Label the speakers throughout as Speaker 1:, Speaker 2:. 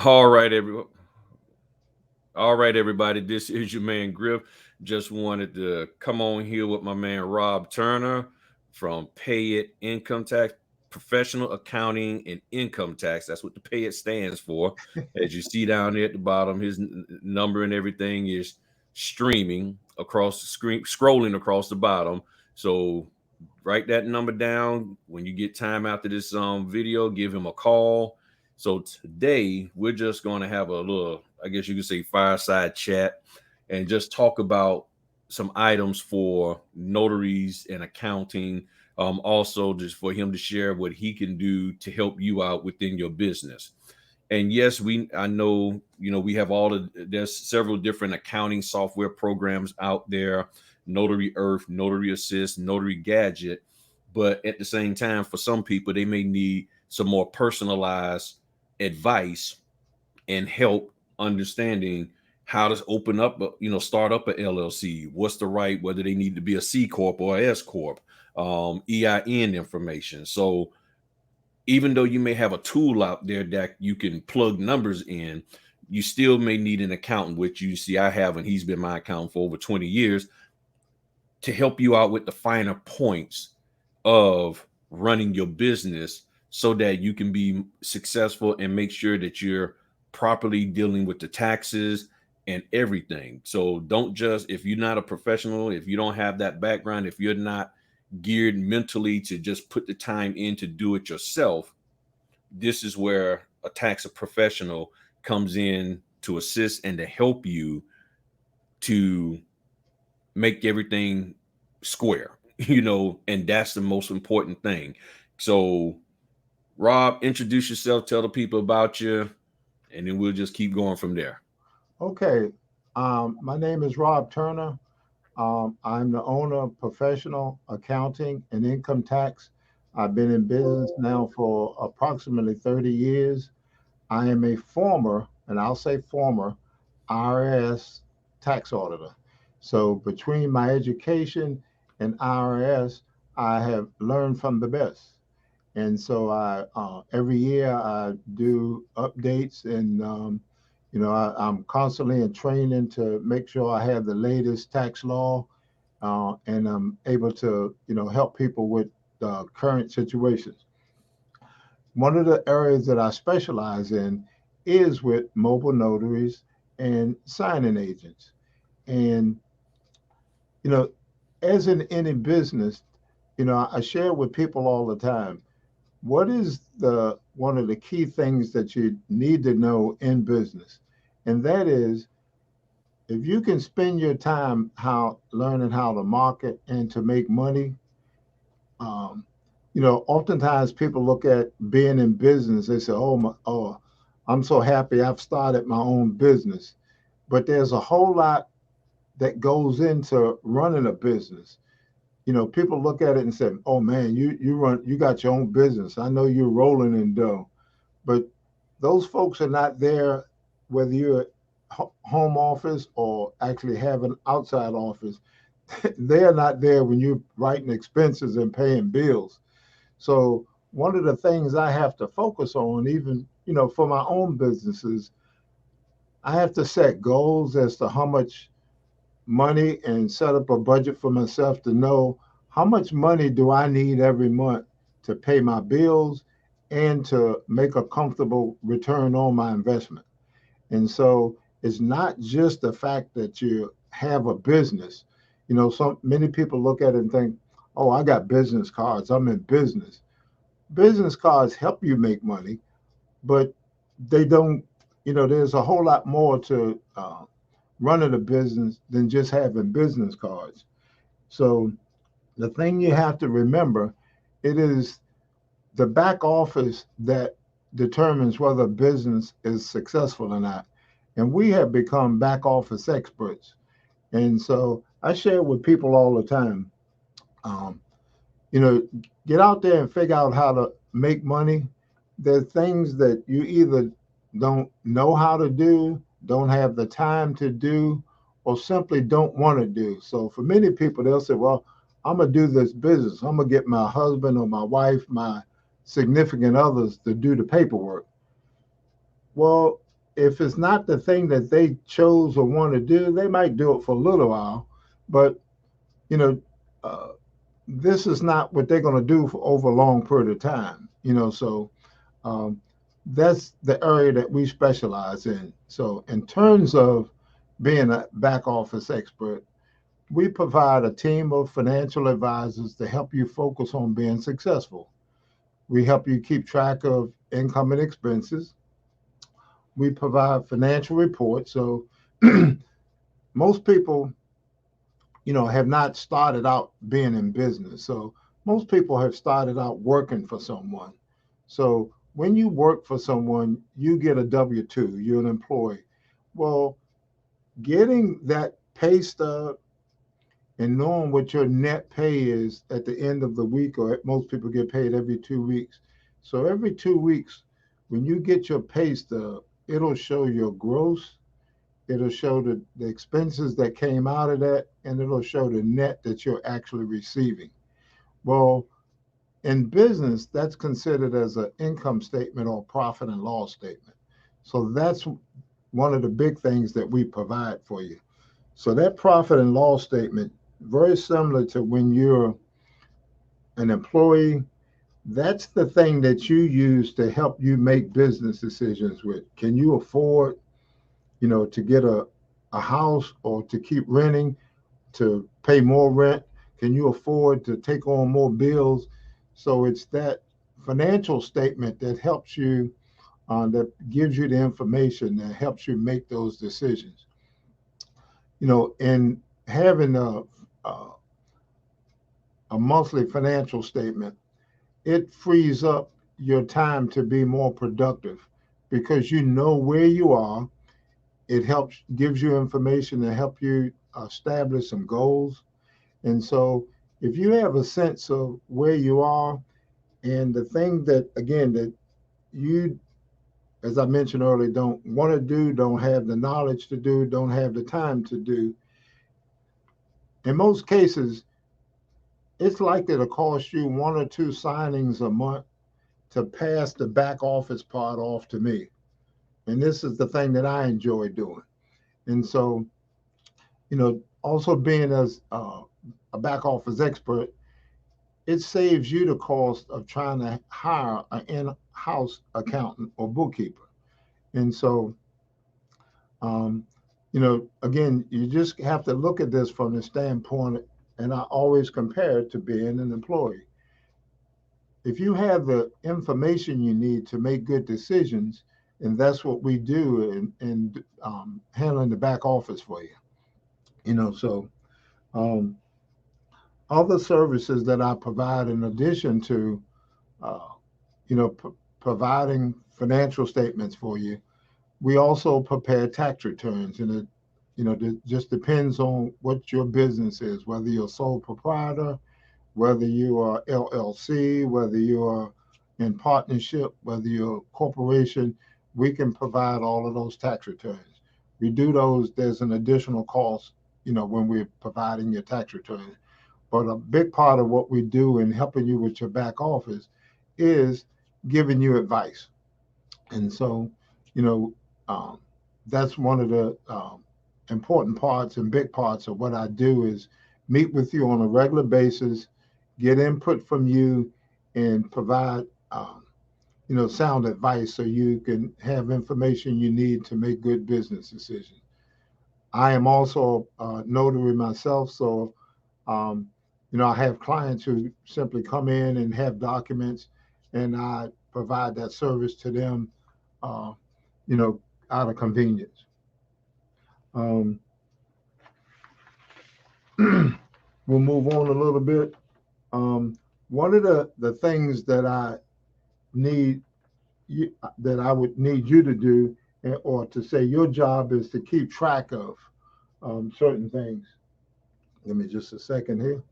Speaker 1: All right, everyone. All right, everybody. This is your man Griff. Just wanted to come on here with my man Rob Turner from PAIT Income Tax, Professional Accounting and Income Tax. That's what the PAIT stands for. As you see down there at the bottom, his number and everything is streaming across the screen, scrolling across the bottom. So write that number down. When you get time after this video, give him a call. So today we're just going to have a little, I guess you could say, fireside chat and just talk about some items for notaries and accounting. Also, just for him to share what he can do to help you out within your business. And yes, I know, we have there's several different accounting software programs out there: Notary Earth, Notary Assist, Notary Gadget. But at the same time, for some people, they may need some more personalized advice and help understanding how to open up, start up a LLC. What's the right, whether they need to be a C Corp or a S Corp, EIN information. So even though you may have a tool out there that you can plug numbers in, you still may need an accountant, which you see I have, and he's been my accountant for over 20 years, to help you out with the finer points of running your business so that you can be successful and make sure that you're properly dealing with the taxes and everything. So don't just, if you're not a professional, if you don't have that background, if you're not geared mentally to just put the time in to do it yourself, this is where a tax professional comes in to assist and to help you to make everything square, and that's the most important thing. So, Rob, introduce yourself, tell the people about you, and then we'll just keep going from there.
Speaker 2: Okay. My name is Rob Turner. I'm the owner of Professional Accounting and Income Tax. I've been in business now for approximately 30 years. I am a former, and I'll say former, IRS tax auditor. So between my education and IRS, I have learned from the best. And so I every year I do updates, and I'm constantly in training to make sure I have the latest tax law, and I'm able to help people with current situations. One of the areas that I specialize in is with mobile notaries and signing agents. And you know, as in any business, I share with people all the time, what is the one of the key things that you need to know in business? And that is, if you can spend your time learning how to market and to make money, um, oftentimes people look at being in business, they say, oh, I'm so happy I've started my own business. But there's a whole lot that goes into running a business. People look at it and say, "Oh man, you got your own business. I know you're rolling in dough." But those folks are not there, whether you're at home office or actually have an outside office. They're not there when you're writing expenses and paying bills. So one of the things I have to focus on, even for my own businesses, I have to set goals as to how much money and set up a budget for myself to know how much money do I need every month to pay my bills and to make a comfortable return on my investment. And so it's not just the fact that you have a business. So many people look at it and think, oh, I got business cards, I'm in business. Business cards help you make money, but they don't, there's a whole lot more to running a business than just having business cards. So the thing you have to remember, it is the back office that determines whether a business is successful or not. And we have become back office experts. And so I share with people all the time, um, you know, get out there and figure out how to make money. There are things that you either don't know how to do, don't have the time to do, or simply don't want to do. So for many people, they'll say, well, I'm going to do this business. I'm going to get my husband or my wife, my significant others to do the paperwork. Well, if it's not the thing that they chose or want to do, they might do it for a little while, but you know, uh, this is not what they're going to do for over a long period of time. So um, that's the area that we specialize in. So in terms of being a back office expert, we provide a team of financial advisors to help you focus on being successful. We help you keep track of income and expenses. We provide financial reports. So most people, have not started out being in business. So most people have started out working for someone. So when you work for someone, you get a W 2, you're an employee. Well, getting that pay stub and knowing what your net pay is at the end of the week, or most people get paid every 2 weeks. So every 2 weeks, when you get your pay stub, it'll show your gross, it'll show the expenses that came out of that, and it'll show the net that you're actually receiving. Well, in business, that's considered as an income statement or profit and loss statement. So that's one of the big things that we provide for you. So that profit and loss statement, very similar to when you're an employee, that's the thing that you use to help you make business decisions with. Can you afford, to get a house or to keep renting, to pay more rent? Can you afford to take on more bills? So it's that financial statement that helps you, that gives you the information that helps you make those decisions. And having a monthly financial statement, it frees up your time to be more productive because you know where you are. It helps, gives you information to help you establish some goals. And so if you have a sense of where you are and the thing that, again, that you, as I mentioned earlier, don't want to do, don't have the knowledge to do, don't have the time to do, in most cases, it's likely to cost you one or two signings a month to pass the back office part off to me. And this is the thing that I enjoy doing. And so, also being as a back office expert, it saves you the cost of trying to hire an in-house accountant or bookkeeper. And so, um, again, you just have to look at this from the standpoint, and I always compare it to being an employee. If you have the information you need to make good decisions, and that's what we do in handling the back office for you. So um, other services that I provide in addition to, uh, providing financial statements for you, we also prepare tax returns, and it just depends on what your business is, whether you're a sole proprietor, whether you are LLC, whether you are in partnership, whether you're a corporation. We can provide all of those tax returns. We do those. There's an additional cost, when we're providing your tax return. But a big part of what we do in helping you with your back office is giving you advice. And so, you know, um, that's one of the important parts and big parts of what I do is meet with you on a regular basis, get input from you, and provide, sound advice so you can have information you need to make good business decisions. I am also a notary myself, so um, I have clients who simply come in and have documents, and I provide that service to them, uh, you know, out of convenience. Um, we'll move on a little bit. One of the things that I need that I would need you to do, or to say your job is to keep track of certain things. Give me just a second here.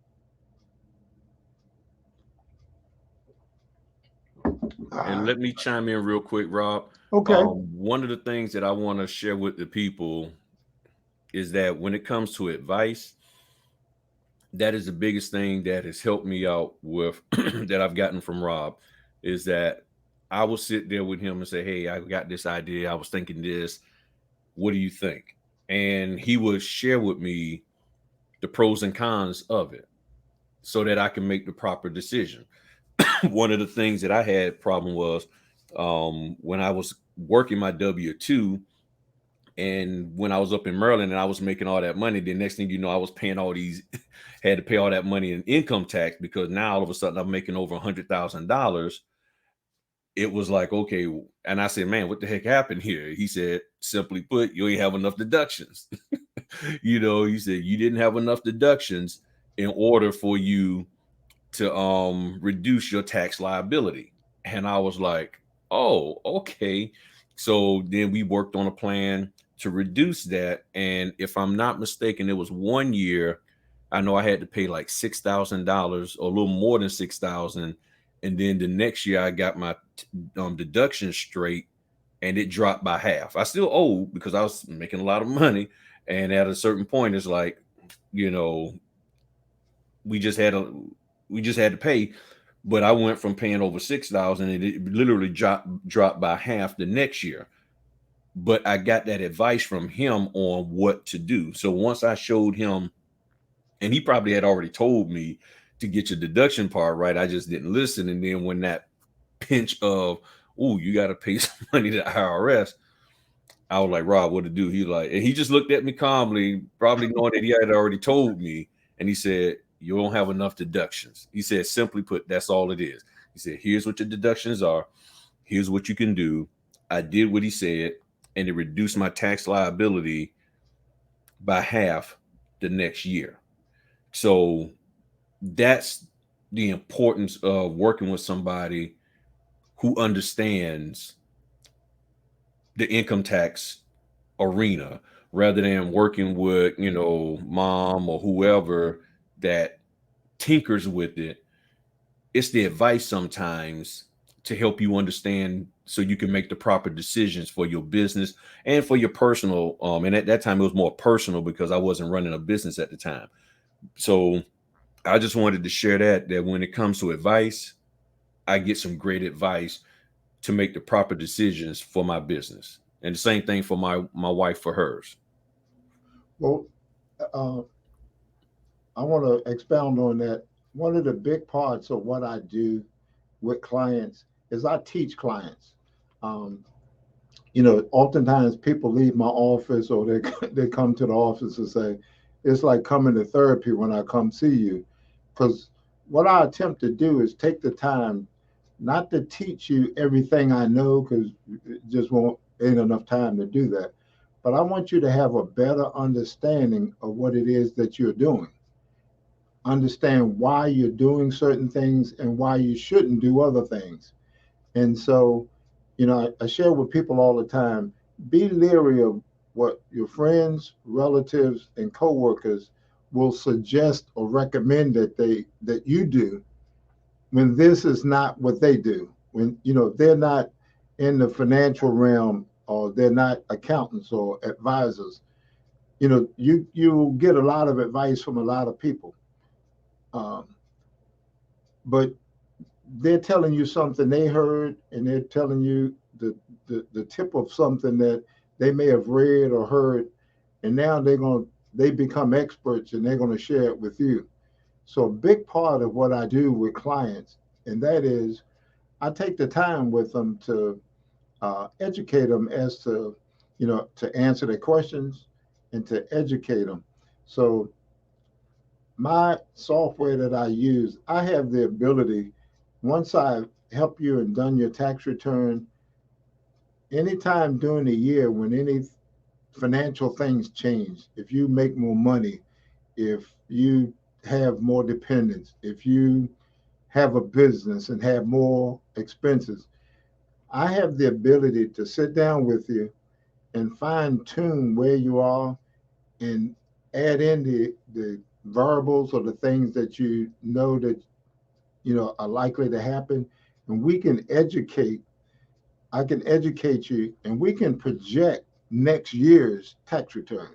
Speaker 1: And let me chime in real quick, Rob.
Speaker 2: Okay.
Speaker 1: One of the things that I want to share with the people is that when it comes to advice, that is the biggest thing that has helped me out with that I've gotten from Rob is that I will sit there with him and say, "Hey, I got this idea. I was thinking this. What do you think?" And he would share with me the pros and cons of it so that I can make the proper decision. One of the things that I had problem was when I was working my W-2, and when I was up in Maryland and I was making all that money, the next thing you know, I was paying all these, had to pay all that money in income tax, because now all of a sudden I'm making over $100,000. It was like, okay. And I said, man, what the heck happened here? He said, simply put, you ain't have enough deductions. He said you didn't have enough deductions in order for you to reduce your tax liability. And I was like, oh, okay. So then we worked on a plan to reduce that. And if I'm not mistaken, it was 1 year. I know I had to pay like $6,000 or a little more than 6,000. And then the next year I got my deduction straight, and it dropped by half. I still owe because I was making a lot of money. And at a certain point, it's like, you know, we just had a we just had to pay. But I went from paying over 6,000, and it literally dropped by half the next year. But I got that advice from him on what to do. So once I showed him, and he probably had already told me to get your deduction part right, I just didn't listen. And then when that pinch of, oh, you got to pay some money to IRS, I was like, Rob, what to do? He like, and he just looked at me calmly, probably knowing that he had already told me. And he said, you don't have enough deductions. He said, simply put, that's all it is. He said, here's what your deductions are. Here's what you can do. I did what he said, and it reduced my tax liability by half the next year. So that's the importance of working with somebody who understands the income tax arena, rather than working with, mom or whoever that tinkers with it. It's the advice sometimes to help you understand so you can make the proper decisions for your business and for your personal. And at that time it was more personal because I wasn't running a business at the time. So I just wanted to share that when it comes to advice, I get some great advice to make the proper decisions for my business. And the same thing for my wife for hers.
Speaker 2: Well, uh, I want to expound on that. One of the big parts of what I do with clients is I teach clients. Um, Oftentimes people leave my office, or they they come to the office and say, it's like coming to therapy when I come see you. Because what I attempt to do is take the time not to teach you everything I know, because it just won't ain't enough time to do that. But I want you to have a better understanding of what it is that you're doing. Understand why you're doing certain things and why you shouldn't do other things. And so, I share with people all the time, be leery of what your friends, relatives, and coworkers will suggest or recommend that you do, when this is not what they do. When they're not in the financial realm, or they're not accountants or advisors. You get a lot of advice from a lot of people, um, but they're telling you something they heard, and they're telling you the tip of something that they may have read or heard, and now they become experts, and they're going to share it with you. So a big part of what I do with clients, and that is, I take the time with them to educate them as to, to answer their questions and to educate them. So my software that I use, I have the ability, once I help you and done your tax return, anytime during the year when any financial things change, if you make more money, if you have more dependents, if you have a business and have more expenses, I have the ability to sit down with you and fine tune where you are, and add in the variables or the things that that are likely to happen, and we can educate. I can educate you, and we can project next year's tax return.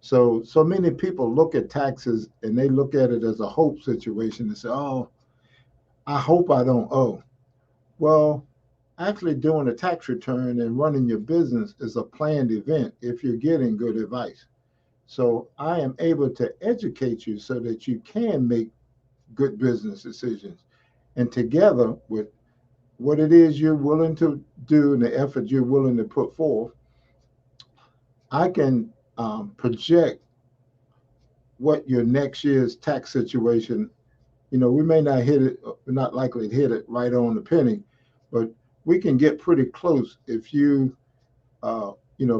Speaker 2: So many people look at taxes, and they look at it as a hope situation and say, "Oh, I hope I don't owe." Well, actually doing a tax return and running your business is a planned event if you're getting good advice. So I am able to educate you so that you can make good business decisions. And together with what it is you're willing to do and the effort you're willing to put forth, I can project what your next year's tax situation. We may not hit it, we're not likely to hit it right on the penny, but we can get pretty close if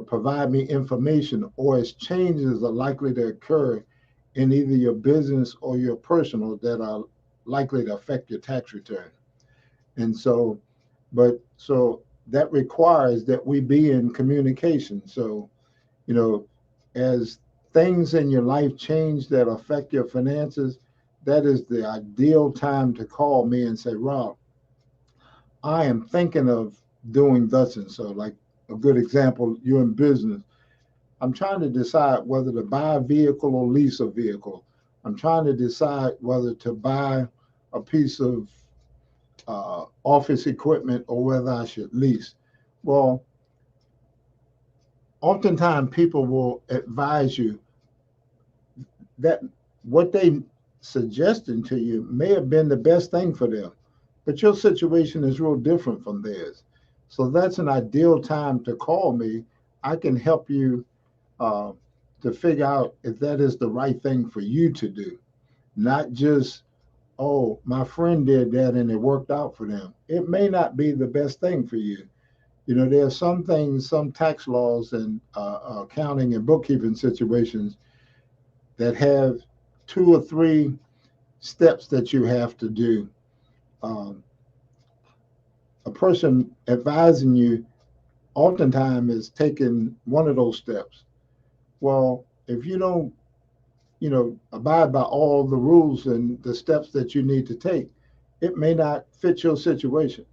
Speaker 2: provide me information or as changes are likely to occur in either your business or your personal that are likely to affect your tax return. And so that requires that we be in communication. So, you know, as things in your life change that affect your finances, that is the ideal time to call me and say, Rob, I am thinking of doing thus and so. Like a good example, you're in business. I'm trying to decide whether to buy a vehicle or lease a vehicle. I'm trying to decide whether to buy a piece of office equipment or whether I should lease. Well, oftentimes people will advise you that what they suggesting to you may have been the best thing for them, but your situation is real different from theirs. So that's an ideal time to call me. I can help you uh, to figure out if that is the right thing for you to do, not just, oh, my friend did that and it worked out for them. It may not be the best thing for you. There are some things, some tax laws and accounting and bookkeeping situations that have two or three steps that you have to do. Um, a person advising you oftentimes is taking one of those steps. Well, if you don't, abide by all the rules and the steps that you need to take, it may not fit your situation.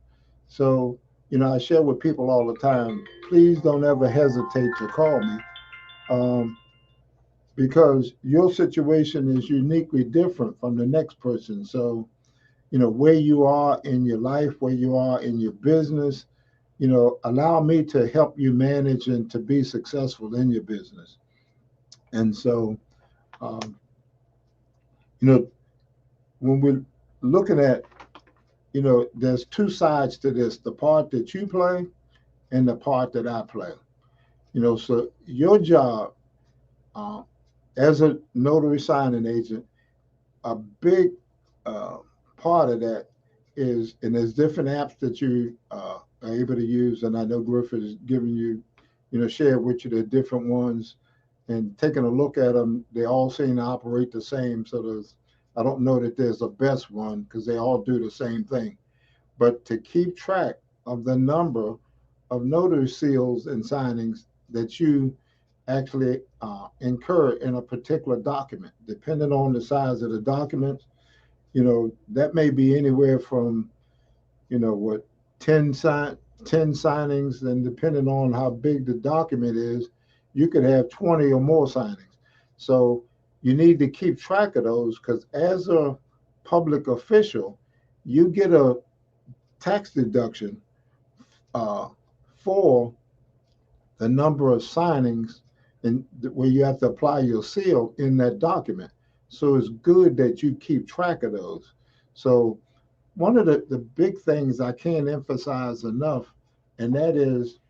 Speaker 2: So, I share with people all the time, please don't ever hesitate to call me. Um, because your situation is uniquely different from the next person. So, where you are in your life, where you are in your business, allow me to help you manage and to be successful in your business. And so, um, you know, when we're looking at, there's two sides to this, the part that you play and the part that I play. So your job uh, as a notary signing agent, a big uh, part of that is, and there's different apps that you are able to use, and I know Griff is giving you, share with you the different ones, and taking a look at them, they all seem to operate the same. So I don't know that there's a best one because they all do the same thing. But to keep track of the number of notary seals and signings that you actually incur in a particular document, depending on the size of the document, that may be anywhere from, what, 10 sign 10 signings, and depending on how big the document is, you could have 20 or more signings. So you need to keep track of those because as a public official, you get a tax deduction uh, for the number of signings and where you have to apply your seal in that document. So it's good that you keep track of those. So one of the big things I can't emphasize enough, and that is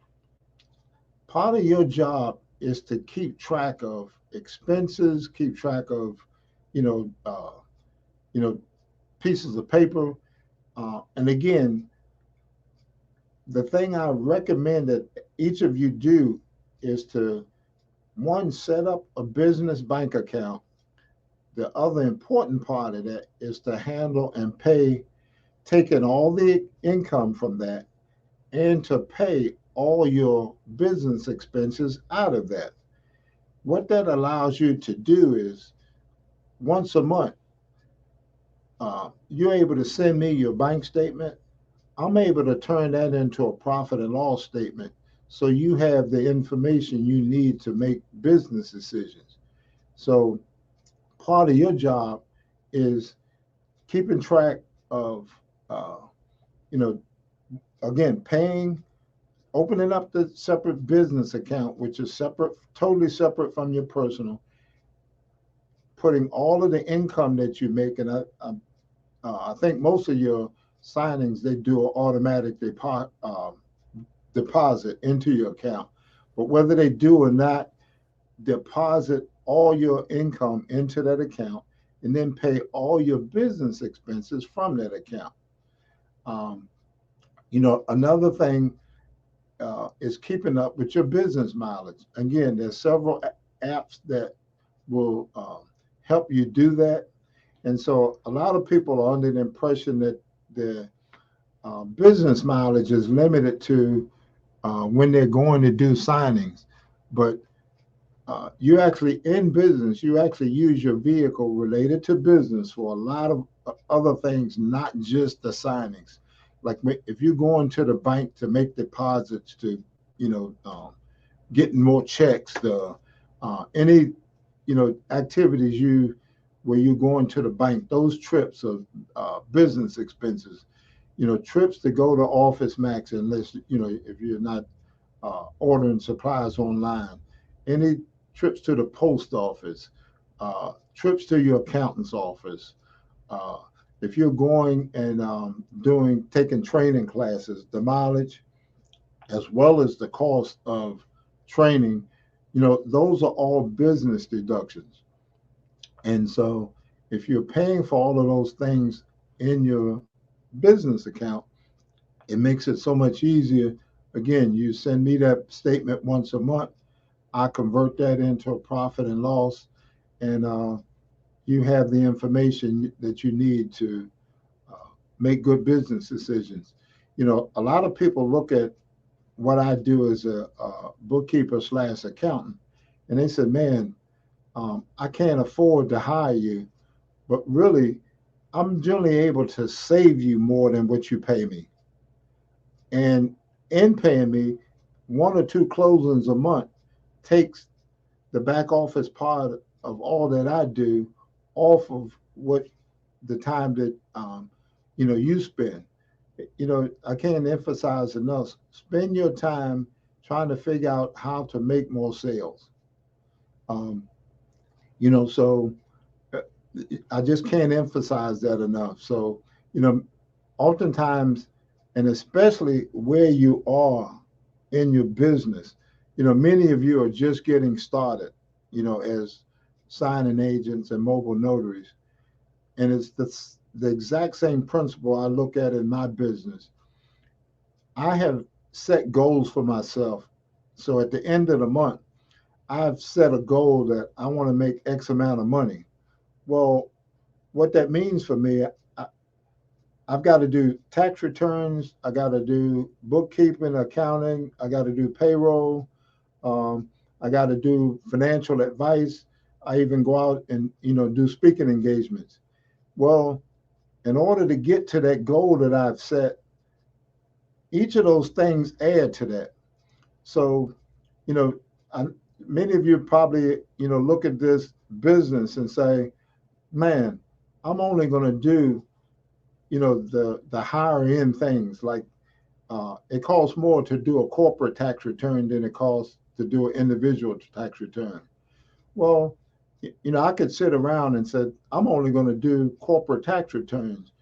Speaker 2: part of your job is to keep track of expenses, keep track of, you know, uh, you know, pieces of paper. And again, the thing I recommend that each of you do is to one, set up a business bank account. The other important part of that is to handle and pay, taking all the income from that and to pay all your business expenses out of that. What that allows you to do is once a month, you're able to send me your bank statement. I'm able to turn that into a profit and loss statement so you have the information you need to make business decisions. So part of your job is keeping track of, uh, you know, again, opening up the separate business account, which is separate, totally separate from your personal, putting all of the income that you make, and I think most of your signings they do an automatic deposit into your account. But whether they do or not, deposit all your income into that account and then pay all your business expenses from that account. Um, another thing is keeping up with your business mileage. Again, there's several apps that will help you do that. And so a lot of people are under the impression that the business mileage is limited to when they're going to do signings. But you actually, in business, you actually use your vehicle related to business for a lot of other things, not just the signings. Like if you're going to the bank to make deposits, to, you know, getting more checks, the any, activities where you're going to the bank, those trips are business expenses. Trips to go to Office Max, unless, if you're not ordering supplies online, any trips to the post office, trips to your accountant's office. Uh, if you're going and taking training classes, the mileage as well as the cost of training, those are all business deductions. And so if you're paying for all of those things in your business account, it makes it so much easier. Again, you send me that statement once a month. I convert that into a profit and loss, and you have the information that you need to make good business decisions. A lot of people look at what I do as a bookkeeper slash accountant, and they said, "Man, I can't afford to hire you, but really, I'm generally able to save you more than what you pay me." And in paying me, one or two closings a month takes the back office part of all that I do off of what the time that you spend. I can't emphasize enough. Spend your time trying to figure out how to make more sales. Um, so uh, I just can't emphasize that enough. So, you know, oftentimes, and especially where you are in your business, many of you are just getting started, as signing agents and mobile notaries. And it's the exact same principle I look at in my business. I have set goals for myself. So at the end of the month, I've set a goal that I want to make X amount of money. Well, what that means for me, I've got to do tax returns. I got to do bookkeeping, accounting. I got to do payroll. Um, I got to do financial advice. I even go out and do speaking engagements. Well, in order to get to that goal that I've set, each of those things add to that. So, you know, I, many of you probably look at this business and say, "Man, I'm only going to do the higher end things, like it costs more to do a corporate tax return than it costs to do an individual tax return." Well, I could sit around and say, "I'm only going to do corporate tax returns,"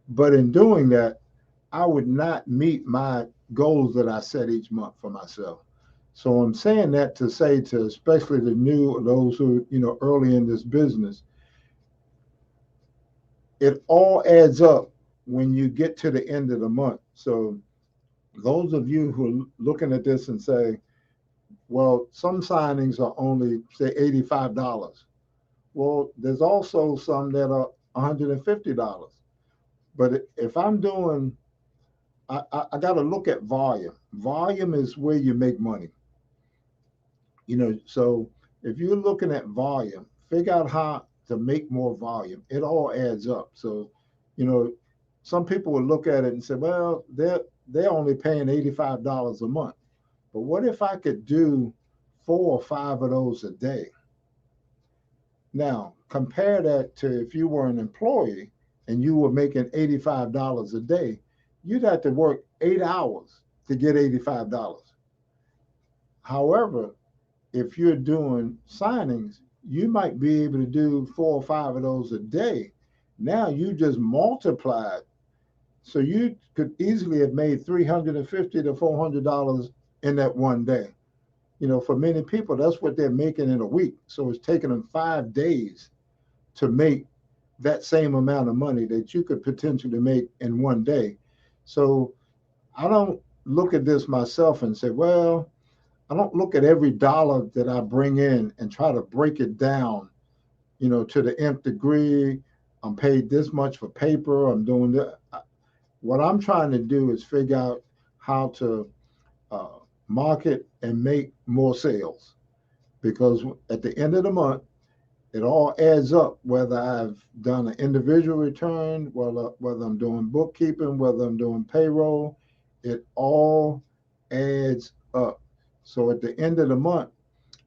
Speaker 2: but in doing that, I would not meet my goals that I set each month for myself. So I'm saying that to say to especially the new, those who early in this business, it all adds up when you get to the end of the month. So those of you who are looking at this and say, "Well, some signings are only say $85." Well, there's also some that are $150. But if I'm doing, I got to look at volume. Volume is where you make money. So if you're looking at volume, figure out how to make more volume. It all adds up. So, you know, some people will look at it and say, "Well, they're only paying $85 a month." But what if I could do 4 or 5 of those a day? Now, compare that to if you were an employee and you were making $85 a day, you'd have to work 8 hours to get $85. However, if you're doing signings, you might be able to do 4 or 5 of those a day. Now you just multiplied. So you could easily have made $350 to $400 in that one day. For many people, that's what they're making in a week. So it's taking them 5 days to make that same amount of money that you could potentially make in one day. So I don't look at this myself and say, well, I don't look at every dollar that I bring in and try to break it down, to the nth degree. I'm paid this much for paper. I'm doing that. What I'm trying to do is figure out how to market and make more sales, because at the end of the month, it all adds up, whether I've done an individual return, whether I'm doing bookkeeping, whether I'm doing payroll, it all adds up. So at the end of the month,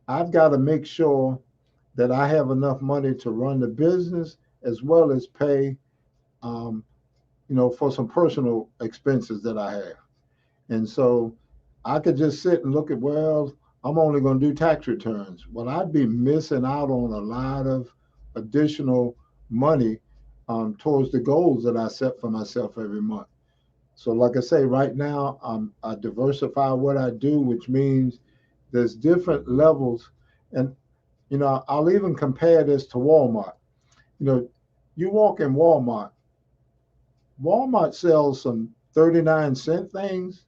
Speaker 2: I've got to make sure that I have enough money to run the business as well as pay, um, for some personal expenses that I have. And so I could just sit and look at, well, I'm only going to do tax returns. Well, I'd be missing out on a lot of additional money towards the goals that I set for myself every month. So, like I say, right now, I diversify what I do, which means there's different levels. And, I'll even compare this to Walmart. You know, you walk in Walmart, Walmart sells some 39-cent things,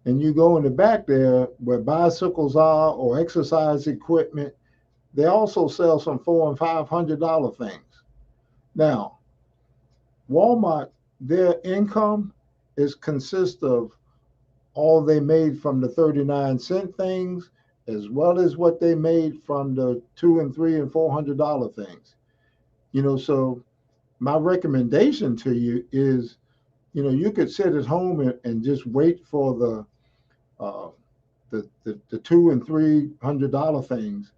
Speaker 2: and you go in the back there where bicycles are or exercise equipment, they also sell some $400 and $500 things. Now, Walmart, their income is consists of all they made from the 39-cent things, as well as what they made from the $200 and $300 and $400 things. So my recommendation to you is, you could sit at home and just wait for uh, the $200 and $300 things,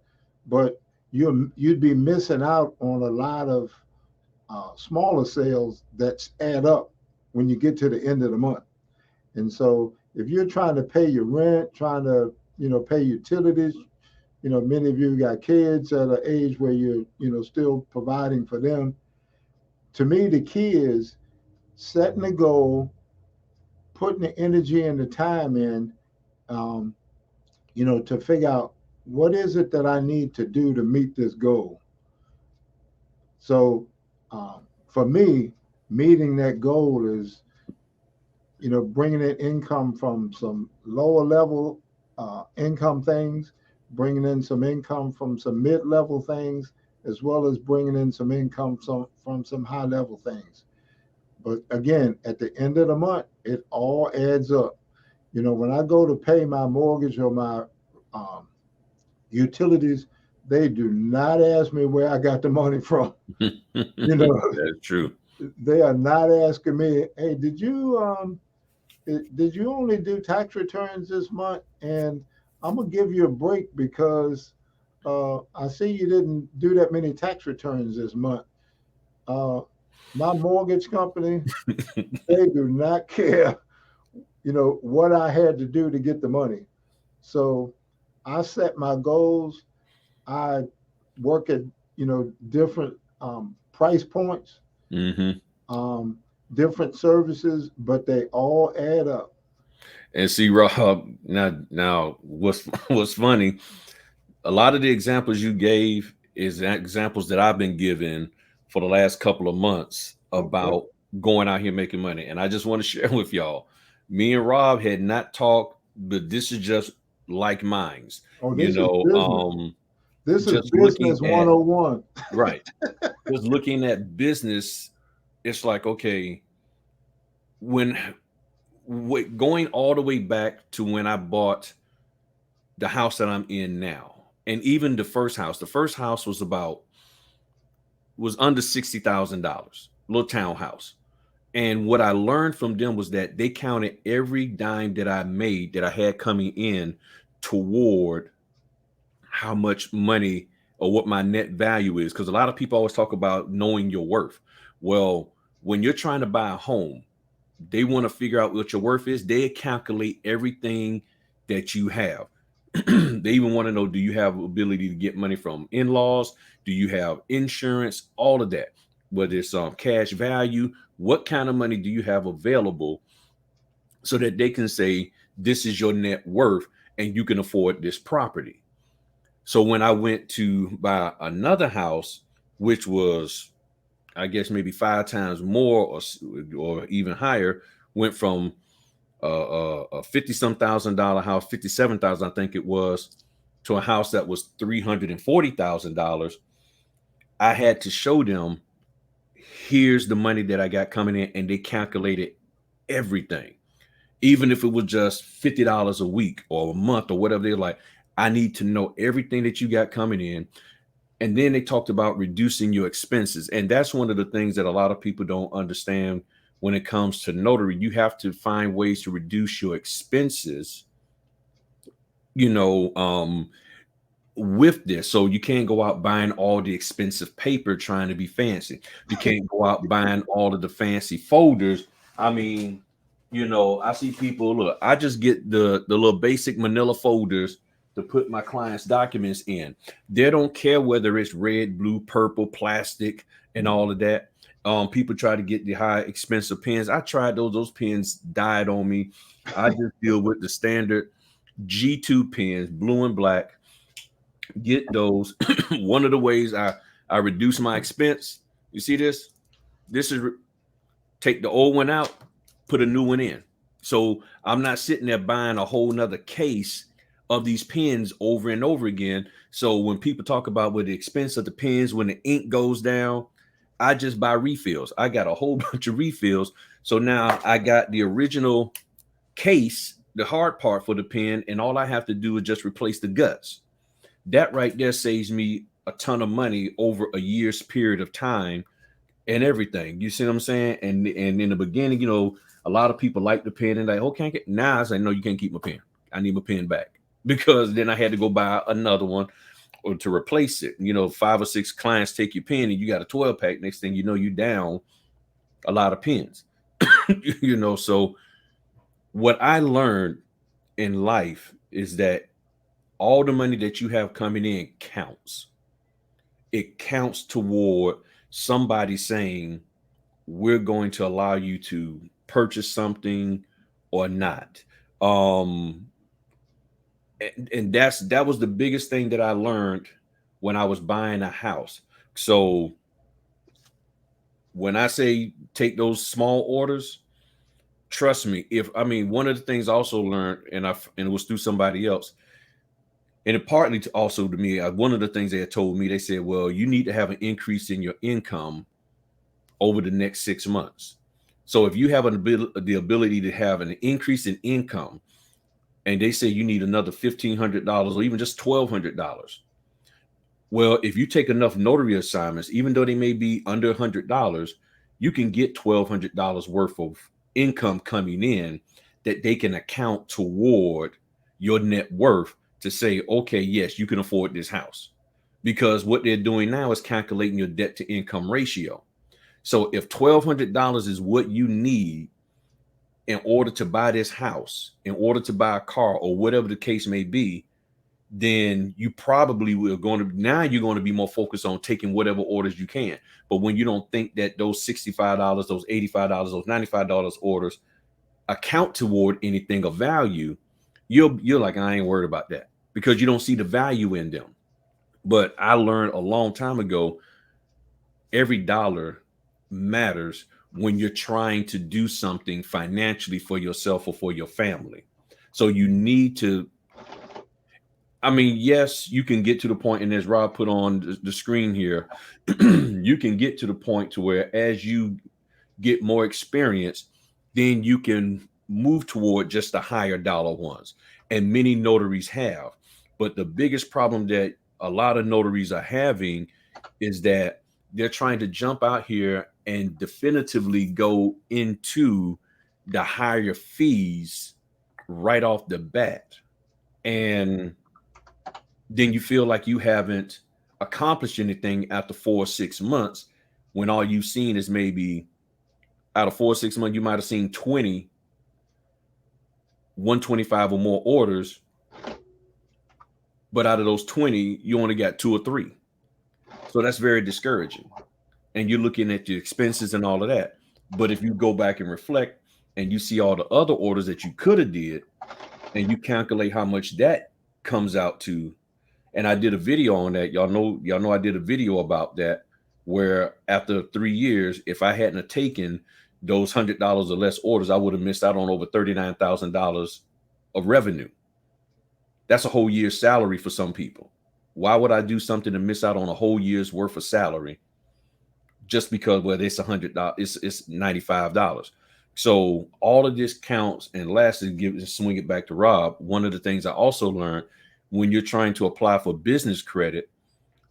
Speaker 2: but you'd be missing out on a lot of smaller sales that add up when you get to the end of the month. And so if you're trying to pay your rent, trying to pay utilities, many of you got kids at an age where you're still providing for them. To me, the key is setting a goal, putting the energy and the time in, um, to figure out what is it that I need to do to meet this goal. So for me, meeting that goal is, bringing in income from some lower level income things, bringing in some income from some mid level things, as well as bringing in some income from some high level things. But again, at the end of the month, it all adds up. When I go to pay my mortgage or my um, utilities, they do not ask me where I got the money from. You know,
Speaker 1: That's true.
Speaker 2: they are not asking me, hey, did you only do tax returns this month? And I'm gonna give you a break because I see you didn't do that many tax returns this month. Uh, my mortgage company, they do not care, what I had to do to get the money. So I set my goals. I work at, different price points,
Speaker 1: Hmm.
Speaker 2: um, different services, but they all add up.
Speaker 1: And see, Rob, now, what's funny? A lot of the examples you gave is examples that I've been given for the last couple of months
Speaker 2: Okay.
Speaker 1: about going out here making money. And I just want to share with y'all, me and Rob had not talked, but this is just like minds,
Speaker 2: Oh, this is business. This is
Speaker 1: just looking
Speaker 2: business
Speaker 1: at,
Speaker 2: 101.
Speaker 1: right, just looking at business. It's like, okay, when going all the way back to when I bought the house that I'm in now, and even the first house was under $60,000, little townhouse. And what I learned from them was that they counted every dime that I made that I had coming in toward how much money or what my net value is. Because a lot of people always talk about knowing your worth. Well, when you're trying to buy a home, They want to figure out what your worth is. They calculate everything that you have. They even want to know, do you have ability to get money from in-laws? Do you have insurance? All of that. Whether it's cash value, what kind of money do you have available so that they can say, this is your net worth and you can afford this property. So when I went to buy another house, which was, I guess, maybe 5 times more or even higher, went from a 50 some $1,000 house, 57,000, I think it was, to a house that was $340,000. I had to show them, here's the money that I got coming in, and they calculated everything. Even if it was just $50 a week or a month or whatever, they're like, I need to know everything that you got coming in. And then they talked about reducing your expenses. And that's one of the things that a lot of people don't understand when it comes to notary. You have to find ways to reduce your expenses, with this. So you can't go out buying all the expensive paper trying to be fancy. You can't go out buying all of the fancy folders. I mean, I see people, look, I just get the little basic manila folders to put my clients' documents in. They don't care whether it's red, blue, purple, plastic, and all of that. People try to get the high expensive pens. I tried those pens died on me. I just deal with the standard G2 pens, blue and black. Get those. One of the ways I reduce my expense, you see this? This is take the old one out, put a new one in. So I'm not sitting there buying a whole nother case of these pens over and over again. So when people talk about with the expense of the pens, when the ink goes down, I just buy refills. I got a whole bunch of refills. So now I got the original case, the hard part for the pen, and all I have to do is just replace the guts. That right there saves me a ton of money over a year's period of time and everything. You see what I'm saying? And in the beginning, a lot of people like the pen and like, oh, can't get. Now I say, no, you can't keep my pen. I need my pen back, because then I had to go buy another one or to replace it. 5 or 6 clients take your pen and you got a 12 pack. Next thing you know, you down a lot of pens. So what I learned in life is that all the money that you have coming in counts. It counts toward somebody saying, we're going to allow you to purchase something or not. And that was the biggest thing that I learned when I was buying a house. So when I say take those small orders, trust me. One of the things I also learned, and it was through somebody else, and it partly also to me, one of the things they had told me, they said, well, you need to have an increase in your income over the next 6 months. So if you have the ability to have an increase in income, and they say you need another $1,500 or even just $1,200. Well, if you take enough notary assignments, even though they may be under $100, you can get $1,200 worth of income coming in that they can account toward your net worth to say, okay, yes, you can afford this house. Because what they're doing now is calculating your debt to income ratio. So if $1,200 is what you need in order to buy this house, in order to buy a car, or whatever the case may be, then you probably you're going to be more focused on taking whatever orders you can. But when you don't think that those $65, those $85, those $95 orders account toward anything of value, you're like, I ain't worried about that, because you don't see the value in them. But I learned a long time ago, every dollar matters when you're trying to do something financially for yourself or for your family. So you need to, yes, you can get to the point, and as Rob put on the screen here, you can get to the point to where as you get more experience, then you can move toward just the higher dollar ones. And many notaries have. But the biggest problem that a lot of notaries are having is that they're trying to jump out here and definitively go into the higher fees right off the bat. And then you feel like you haven't accomplished anything after 4 or 6 months, when all you've seen is maybe out of 4 or 6 months, you might have seen 20, 125 or more orders, but out of those 20, you only got 2 or 3. So that's very discouraging. And you're looking at your expenses and all of that. But if you go back and reflect and you see all the other orders that you could have did, and you calculate how much that comes out to, and I did a video on that. Y'all know I did a video about that, where after 3 years, if I hadn't have taken those $100 or less orders, I would have missed out on over $39,000 of revenue. That's a whole year's salary for some people. Why would I do something to miss out on a whole year's worth of salary just because, well, it's $100, it's $95? So all of this counts. And lastly, swing it back to Rob. One of the things I also learned, when you're trying to apply for business credit,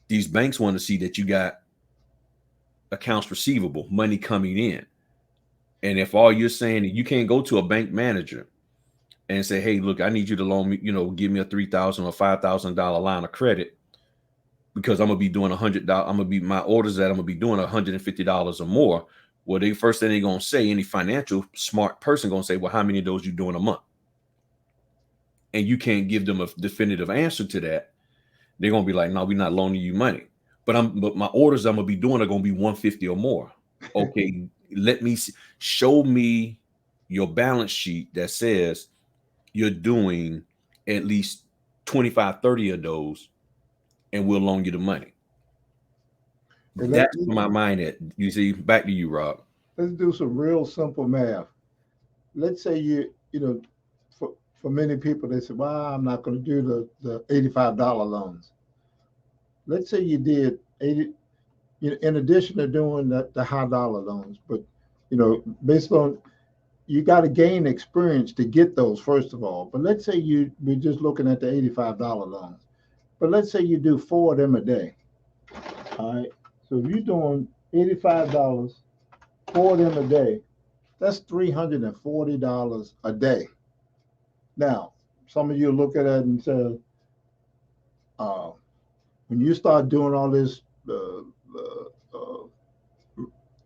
Speaker 1: these banks want to see that you got accounts receivable, money coming in. And if all you're saying, you can't go to a bank manager and say, hey, look, I need you to loan me, give me a $3,000 or $5,000 line of credit, because I'm gonna be doing $100. My orders that I'm gonna be doing $150 or more. Well, the first thing they're gonna say, any financial smart person gonna say, well, how many of those you doing a month? And you can't give them a definitive answer to that. They're gonna be like, no, we're not loaning you money. But my orders I'm gonna be doing are gonna be 150 or more. Okay, let me show me your balance sheet that says you're doing at least 25, 30 of those, and we'll loan you the money. That's where my mind at. You see, back to you, Rob.
Speaker 2: Let's do some real simple math. Let's say for many people, they say, well, I'm not going to do the $85 loans. Let's say you did 80, in addition to doing the high dollar loans, but, based on, you got to gain experience to get those, first of all. But let's say we're just looking at the $85 loans. But let's say you do 4 of them a day. All right. So if you're doing $85, 4 of them a day, that's $340 a day. Now, some of you look at it and say, when you start doing all this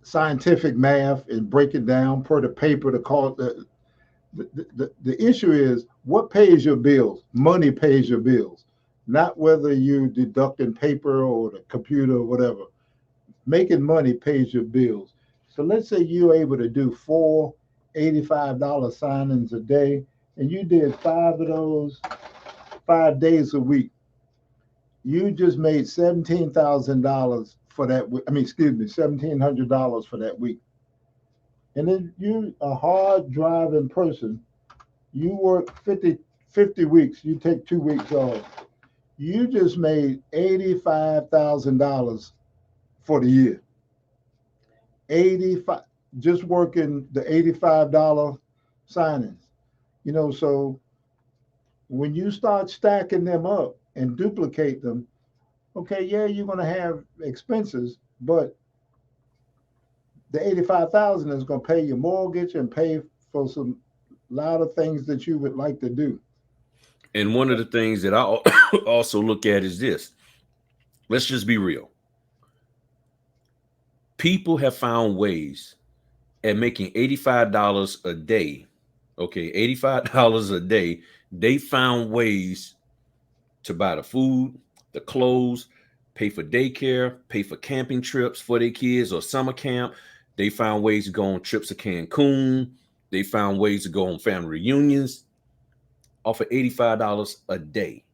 Speaker 2: scientific math and break it down per the paper, the issue is what pays your bills. Money pays your bills, not whether you deducting paper or the computer or whatever. Making money pays your bills. So let's say you're able to do 4 $85 signings a day, and you did 5 of those 5 days a week. You just made $17,000 for that. $1,700 for that week. And then you, a hard driving person, you work 50 weeks. You take 2 weeks off. You just made $85,000 for the year. 85, just working the $85 signings. So when you start stacking them up and duplicate them, okay, yeah, you're going to have expenses, but the 85,000 is going to pay your mortgage and pay for some lot of things that you would like to do.
Speaker 1: And one of the things that I also look at is this. Let's just be real. People have found ways at making $85 a day. Okay, $85 a day. They found ways to buy the food, the clothes, pay for daycare, pay for camping trips for their kids or summer camp. They found ways to go on trips to Cancun. They found ways to go on family reunions off of $85 a day.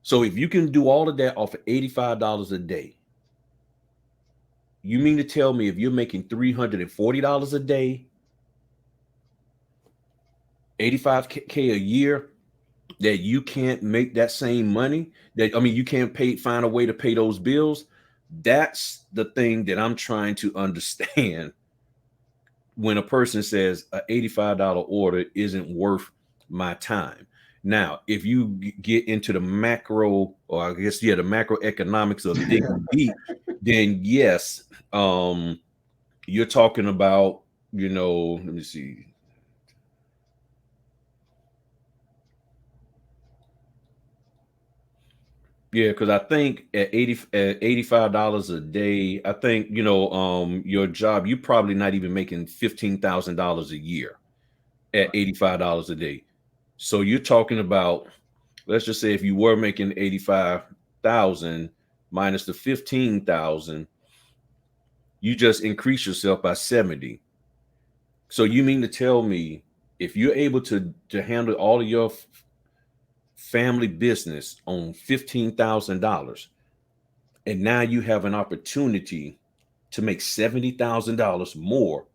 Speaker 1: So if you can do all of that off of $85 a day, you mean to tell me if you're making $340 a day, $85K a year, that you can't make that same money? You can't find a way to pay those bills? That's the thing that I'm trying to understand when a person says an $85 order isn't worth my time. Now, if you get into the macro, or I guess, the macroeconomics of digging deep, then yes, you're talking about, let me see. Yeah, because I think at $85 a day, I think your job, you probably not even making $15,000 a year at
Speaker 2: Right.
Speaker 1: $85 a day. So you're talking about, let's just say if you were making 85,000 minus the 15,000, you just increase yourself by 70. So you mean to tell me if you're able to handle all of your family business on $15,000, and now you have an opportunity to make $70,000 more,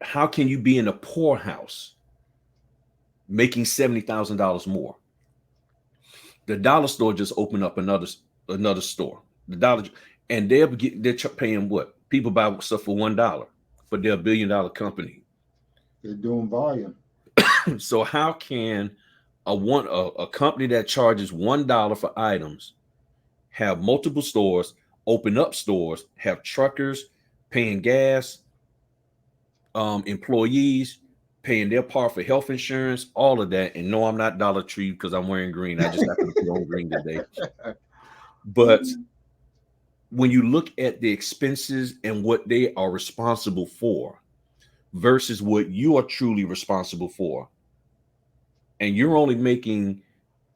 Speaker 1: how can you be in a poorhouse making $70,000 more? The dollar store just opened up another store. The dollar, and they're paying what people buy stuff for $1, but they're $1 billion company.
Speaker 2: They're doing volume.
Speaker 1: So how can a company that charges $1 for items have multiple stores, open up stores, have truckers paying gas, employees paying their part for health insurance, all of that? And no, I'm not Dollar Tree because I'm wearing green. I just happen to put on green today. But when you look at the expenses and what they are responsible for versus what you are truly responsible for, and you're only making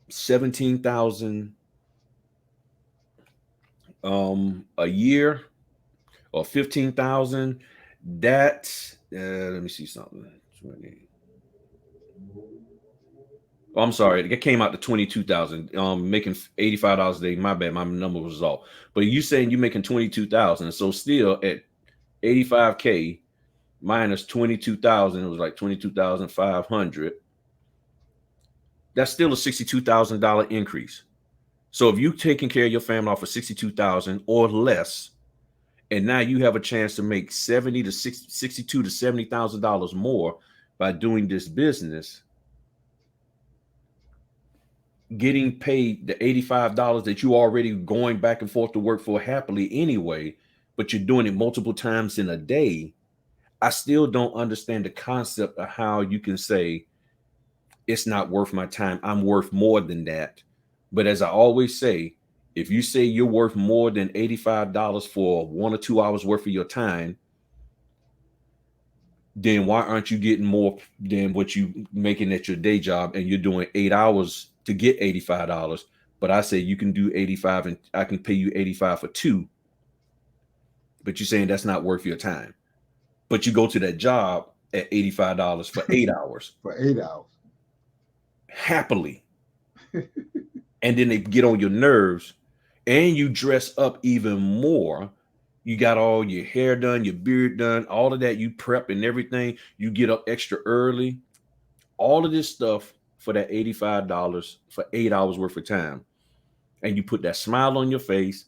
Speaker 1: 17,000 a year or 15,000, that let me see something. 20. Oh, I'm sorry, it came out to 22,000. Making $85 a day. My bad, my number was off. But you saying you making 22,000, so still at 85K minus 22,000, it was like 22,500. That's still a $62,000 increase. So if you taking care of your family off of 62,000 or less, and now you have a chance to make 70 to 60, 62 to $70,000 more by doing this business, getting paid the $85 that you already going back and forth to work for happily anyway, but you're doing it multiple times in a day. I still don't understand the concept of how you can say it's not worth my time. I'm worth more than that. But as I always say, if you say you're worth more than $85 for 1 or 2 hours worth of your time, then why aren't you getting more than what you making at your day job, and you're doing 8 hours to get $85? But I say you can do 85 and I can pay you 85 for two, but you're saying that's not worth your time. But you go to that job at $85 for 8 hours
Speaker 2: For 8 hours.
Speaker 1: happily, and then they get on your nerves, and you dress up even more. You got all your hair done, your beard done, all of that. You prep and everything. You get up extra early. All of this stuff for that $85 for 8 hours worth of time. And you put that smile on your face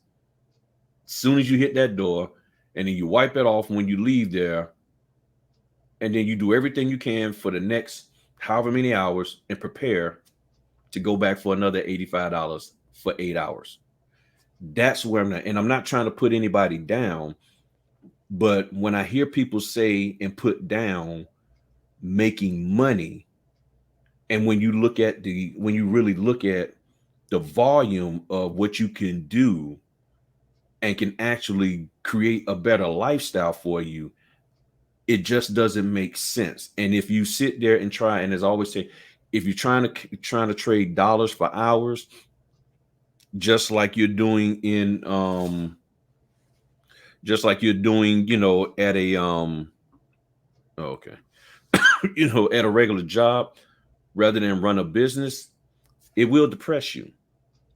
Speaker 1: as soon as you hit that door, and then you wipe it off when you leave there. And then you do everything you can for the next however many hours and prepare to go back for another $85 for 8 hours. That's where I'm at. And I'm not trying to put anybody down, but when I hear people say and put down making money, and when you really look at the volume of what you can do and can actually create a better lifestyle for you, it just doesn't make sense. And if you sit there and try, and as I always say, if you're trying to trade dollars for hours, just like you're doing in just like you're doing, at a okay, at a regular job rather than run a business, it will depress you.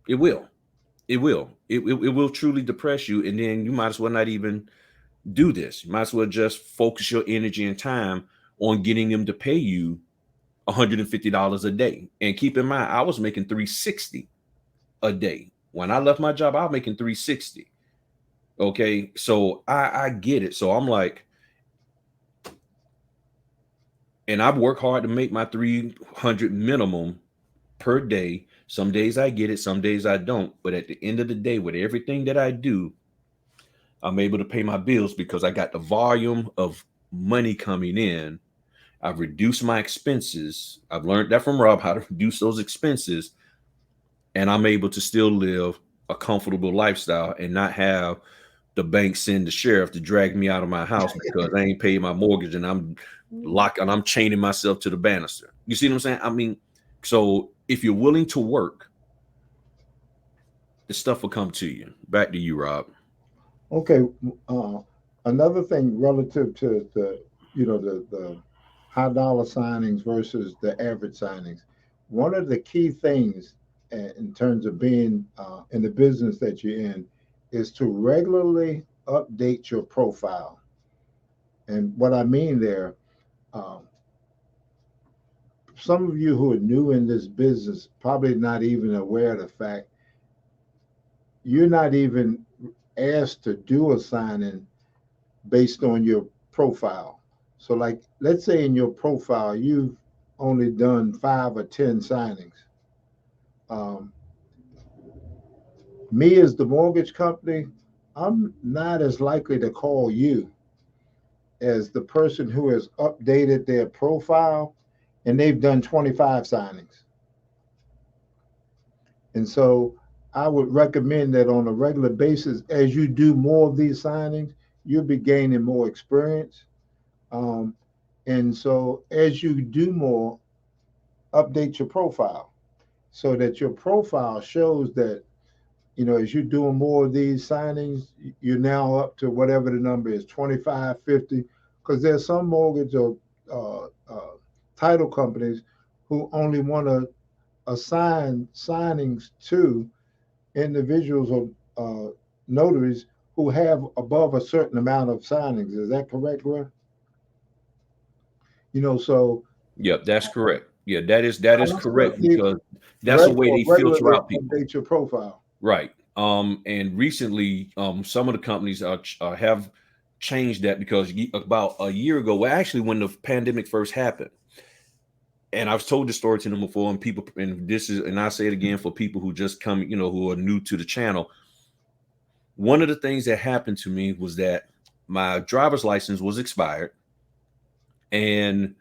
Speaker 1: It will. It will. It will truly depress you, and then you might as well not even do this. You might as well just focus your energy and time on getting them to pay you $150 a day. And keep in mind, I was making $360 a day. When I left my job, I was making $360. Okay. So I get it. So I'm like, and I work hard to make my 300 minimum per day. Some days I get it, some days I don't. But at the end of the day, with everything that I do, I'm able to pay my bills because I got the volume of money coming in. I've reduced my expenses. I've learned that from Rob, how to reduce those expenses. and I'm able to still live a comfortable lifestyle and not have the bank send the sheriff to drag me out of my house because I ain't paid my mortgage and I'm chaining myself to the banister. You see what I'm saying? I mean, so if you're willing to work, the stuff will come to you. Back to you, Rob.
Speaker 2: Okay. Uh, Another thing relative to the high dollar signings versus the average signings. One of the key things in terms of being in the business that you're in is to regularly update your profile. And what I mean there, um, some of you who are new in this business probably not even aware of the fact you're not even asked to do a signing based on your profile. So, like, let's say in your profile, you've only done 5 or 10 signings. Um, Me, as the mortgage company, I'm not as likely to call you as the person who has updated their profile and they've done 25 signings. And so I would recommend that on a regular basis, as you do more of these signings, you'll be gaining more experience. Um, and so as you do more, update your profile so that your profile shows that, as you're doing more of these signings, you're now up to whatever the number is, 25, 50, because there's some mortgage or title companies who only want to assign signings to individuals or notaries who have above a certain amount of signings. Is that correct, Roy? So
Speaker 1: Yep, that's correct. Yeah, that is correct
Speaker 2: constantly
Speaker 1: because that's the way they filter
Speaker 2: regularly
Speaker 1: out people.
Speaker 2: update your profile.
Speaker 1: Right. And recently, some of the companies have changed that because about a year ago, well, actually, when the pandemic first happened, and I've told this story to them before, and people, and I say it again for people who just come, who are new to the channel. One of the things that happened to me was that my driver's license was expired, and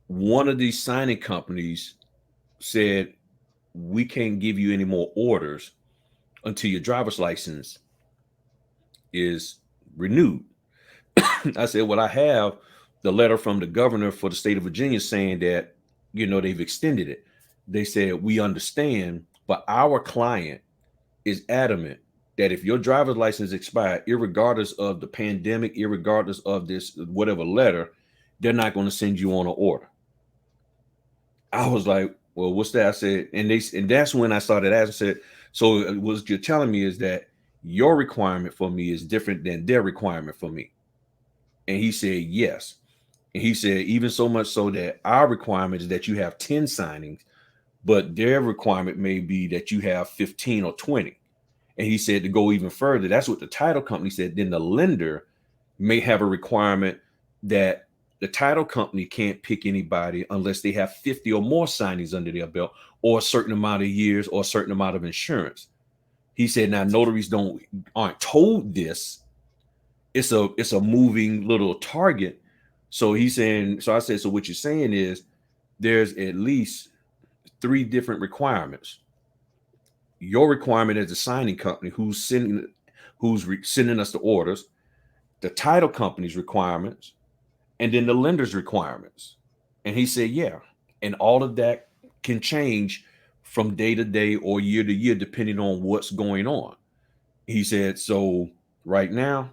Speaker 1: one of these signing companies said, "We can't give you any more orders until your driver's license is renewed." I said, "Well, I have the letter from the governor for the state of Virginia saying that, they've extended it." They said, "We understand, but our client is adamant that if your driver's license expired, irregardless of the pandemic, irregardless of this, whatever letter, they're not going to send you on an order." I was like, "Well, what's that?" I said, and that's when I started asking. I said, "So what you're telling me is that your requirement for me is different than their requirement for me?" And he said, "Yes." And he said, "Even so much so that our requirement is that you have 10 signings, but their requirement may be that you have 15 or 20. And he said to go even further, that's what the title company said. Then the lender may have a requirement that the title company can't pick anybody unless they have 50 or more signings under their belt, or a certain amount of years, or a certain amount of insurance. He said, now notaries aren't told this. It's a moving little target. So he's saying, so I said, so what you're saying is there's at least 3 different requirements. Your requirement as a signing company sending us the orders, the title company's requirements, and then the lender's requirements. And he said, yeah. And all of that can change from day to day or year to year, depending on what's going on. He said, so right now,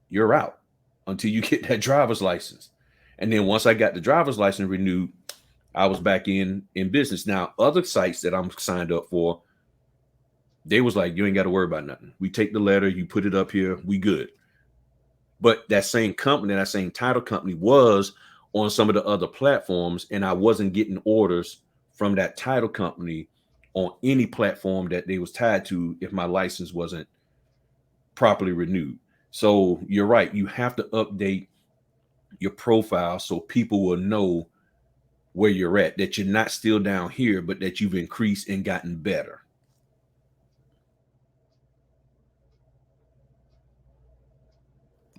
Speaker 1: you're out until you get that driver's license. And then once I got the driver's license renewed, I was back in business. Now, other sites that I'm signed up for, they was like, you ain't got to worry about nothing. We take the letter, you put it up here, we good. But that same company, that same title company was on some of the other platforms, and I wasn't getting orders from that title company on any platform that they was tied to if my license wasn't properly renewed. So you're right. You have to update your profile so people will know where you're at, that you're not still down here, but that you've increased and gotten better.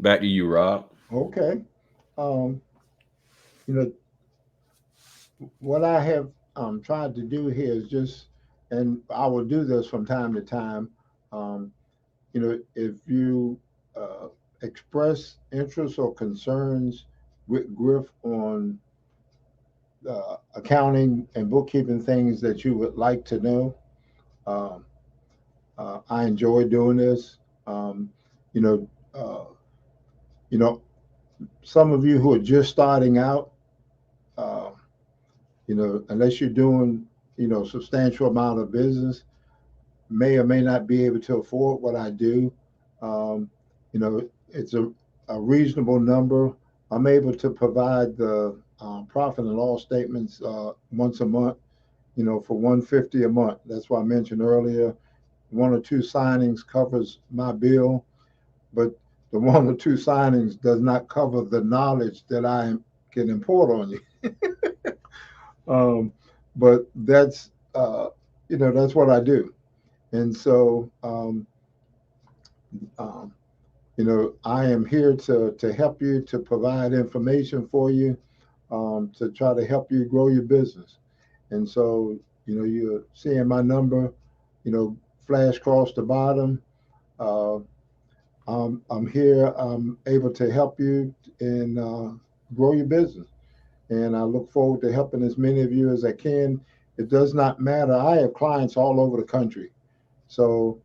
Speaker 1: Back to you, Rob.
Speaker 2: Okay. Um, you know, what I have tried to do here is just and I will do this from time to time. Um, if you uh, express interest or concerns with Griff on accounting and bookkeeping things that you would like to know, um, I enjoy doing this. Um, you know, uh, you know, some of you who are just starting out, uh, unless you're doing, substantial amount of business, may or may not be able to afford what I do. Um, it's a reasonable number. I'm able to provide the profit and loss statements once a month, for 150 a month. That's why I mentioned earlier, one or two signings covers my bill, but the one or two signings does not cover the knowledge that I can import on you. um, but that's what I do. And so, um, I am here to help you, to provide information for you, to try to help you grow your business. And so, you're seeing my number, flash across the bottom. Uh, I'm here. I'm able to help you and grow your business. And I look forward to helping as many of you as I can. It does not matter. I have clients all over the country. So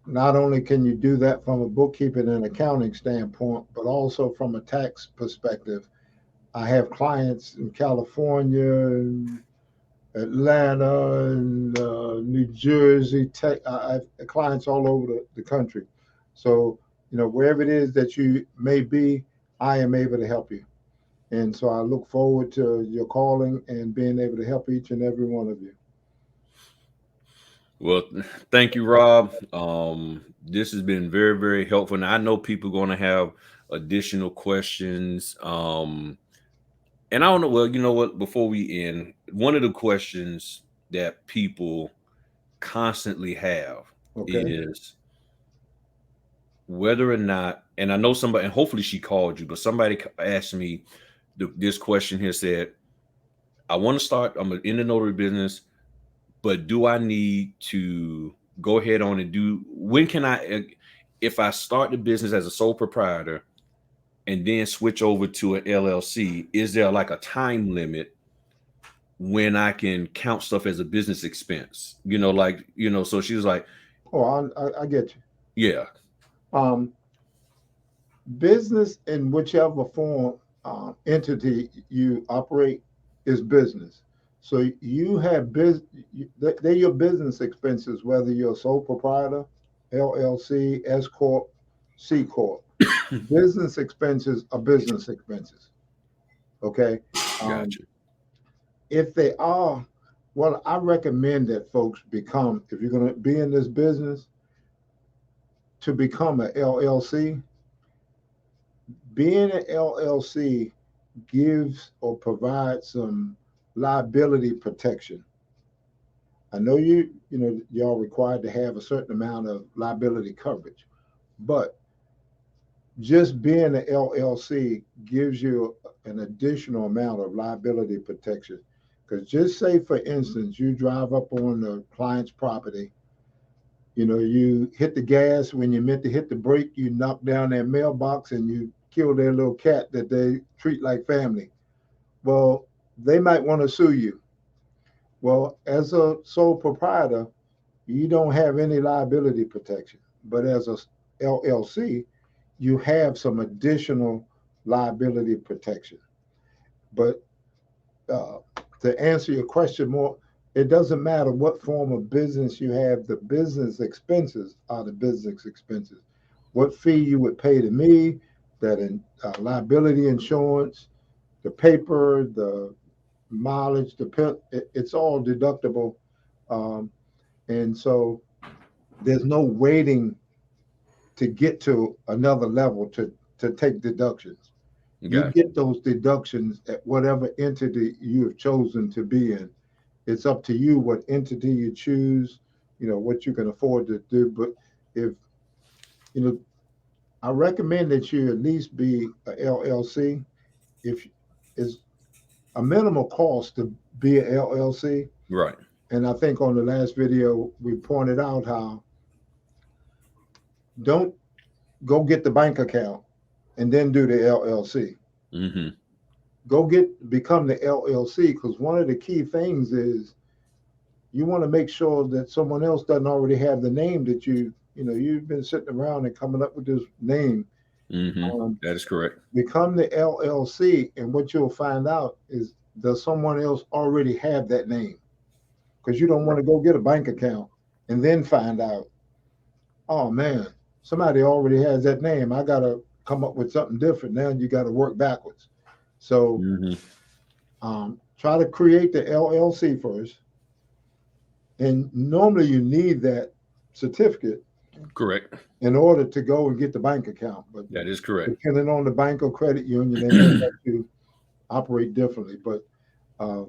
Speaker 2: not only can you do that from a bookkeeping and accounting standpoint, but also from a tax perspective. I have clients in California, and Atlanta, and New Jersey. I have clients all over the country. So, wherever it is that you may be, I am able to help you. And so I look forward to your calling and being able to help each and every one of you.
Speaker 1: Well, thank you, Rob. This has been very, very helpful. And I know people are going to have additional questions. And I don't know. Well, you know what? Before we end, one of the questions that people constantly have
Speaker 2: Okay.
Speaker 1: is whether or not, and I know somebody, and hopefully she called you, but somebody asked me this question here, said, I want to start, I'm in the notary business, but do I need to go ahead on and when can if I start the business as a sole proprietor and then switch over to an LLC, is there like a time limit when I can count stuff as a business expense? So she was like,
Speaker 2: Oh, I get you.
Speaker 1: yeah,
Speaker 2: Um, Business in whichever form entity you operate is business. So you have they're your business expenses, whether you're a sole proprietor, LLC, S corp, C corp. Business expenses are business expenses. Okay. Um,
Speaker 1: gotcha.
Speaker 2: if they are, well, I recommend that folks become, if you're going to be in this business, to become an LLC. Being an LLC gives or provides some liability protection. I know y'all required to have a certain amount of liability coverage, but just being an LLC gives you an additional amount of liability protection. Because just say, for instance, you drive up on the client's property, you hit the gas when you meant to hit the brake, you knock down their mailbox and you kill their little cat that they treat like family. Well, they might want to sue you. Well, as a sole proprietor, you don't have any liability protection. But as a LLC, you have some additional liability protection. But uh, to answer your question more, it doesn't matter what form of business you have, the business expenses are the business expenses. What fee you would pay to me, that liability insurance, the paper, the mileage, it's all deductible. Um, and so there's no waiting to get to another level to take deductions. You
Speaker 1: Gotcha.
Speaker 2: get those deductions at whatever entity you have chosen to be in. It's up to you what entity you choose, what you can afford to do. But if, you know, I recommend that you at least be a LLC. If it's a minimal cost to be a LLC,
Speaker 1: Right.
Speaker 2: And I think on the last video we pointed out how don't go get the bank account and then do the LLC.
Speaker 1: Mm-hmm.
Speaker 2: Become the LLC, because one of the key things is you want to make sure that someone else doesn't already have the name that you've been sitting around and coming up with this name.
Speaker 1: Mm-hmm.
Speaker 2: Um,
Speaker 1: That is correct.
Speaker 2: Become the LLC, and what you'll find out is does someone else already have that name? Because you don't want to go get a bank account and then find out, oh man, somebody already has that name. I got to come up with something different. Now you got to work backwards. So
Speaker 1: Mm-hmm.
Speaker 2: try to create the LLC first. And normally you need that certificate
Speaker 1: Correct.
Speaker 2: in order to go and get the bank account. But
Speaker 1: That is correct.
Speaker 2: depending on the bank or credit union, they may let you operate differently. But uh,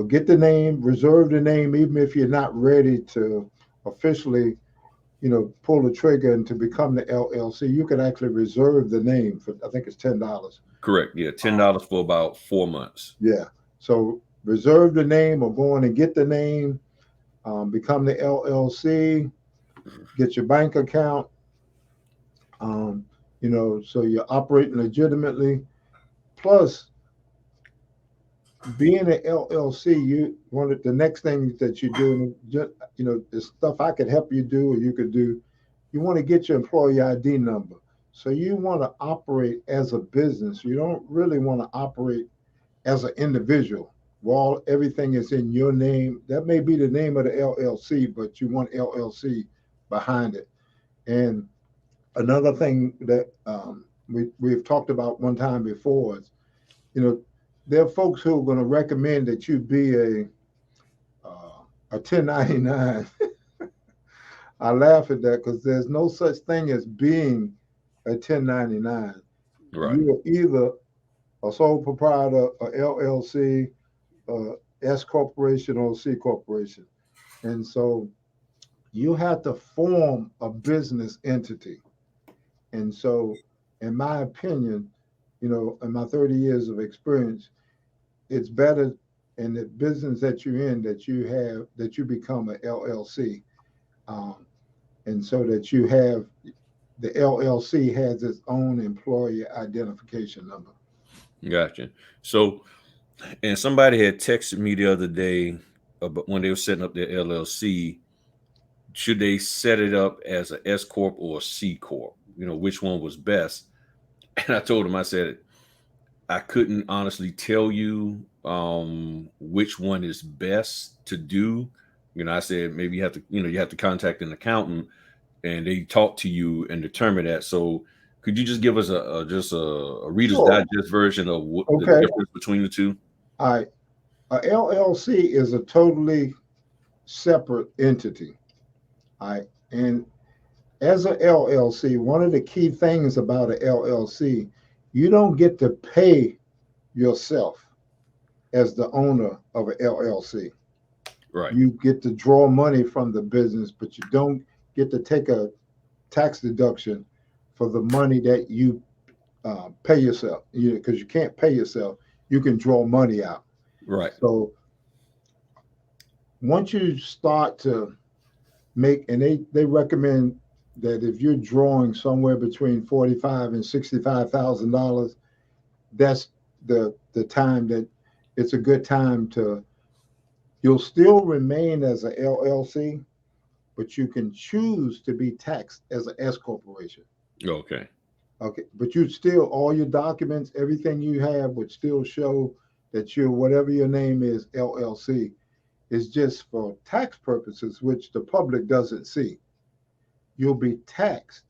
Speaker 2: get the name, reserve the name, even if you're not ready to officially, pull the trigger and to become the LLC. You can actually reserve the name for, I think it's $10.
Speaker 1: Correct. Yeah,
Speaker 2: Um,
Speaker 1: $10 for about 4 months.
Speaker 2: yeah. So reserve the name or go in and get the name, become the LLC, get your bank account, so you're operating legitimately. Plus, being an LLC, one of the next things that you do, the stuff I could help you do or you could do, you want to get your employee ID number. So you want to operate as a business. You don't really want to operate as an individual. While everything is in your name, that may be the name of the LLC, but you want LLC behind it. And another thing that we've talked about one time before is, you know, there are folks who are going to recommend that you be a 1099. I laugh at that because there's no such thing as being a 1099.
Speaker 1: Right.
Speaker 2: You are either a sole proprietor, a LLC, S corporation, or C corporation, and so you have to form a business entity. And so, in my opinion, in my 30 years of experience, it's better in the business that you're in that you become a LLC, um, and so that you have the LLC has its own employee identification number.
Speaker 1: Gotcha. So, and somebody had texted me the other day about when they were setting up their LLC, should they set it up as a S corp or a C corp? Which one was best? And I told him, I said, I couldn't honestly tell you which one is best to do. I said maybe you have to contact an accountant and they talk to you and determine that. So could you just give us a Reader's
Speaker 2: Sure.
Speaker 1: Digest version of what the
Speaker 2: Okay.
Speaker 1: difference between the two?
Speaker 2: All right. A LLC is a totally separate entity. All right. And as a LLC, one of the key things about a LLC, you don't get to pay yourself as the owner of a LLC.
Speaker 1: Right.
Speaker 2: You get to draw money from the business, but you don't get to take a tax deduction for the money that you pay yourself. Because you can't pay yourself, you can draw money out.
Speaker 1: Right.
Speaker 2: So once you start to and they recommend that if you're drawing somewhere between $45,000 and $65,000, that's the time that it's a good time to. You'll still remain as a LLC, but you can choose to be taxed as an S corporation.
Speaker 1: Okay.
Speaker 2: Okay, but you still all your documents, everything you have would still show that you're whatever your name is, LLC. Is just for tax purposes, which the public doesn't see. You'll be taxed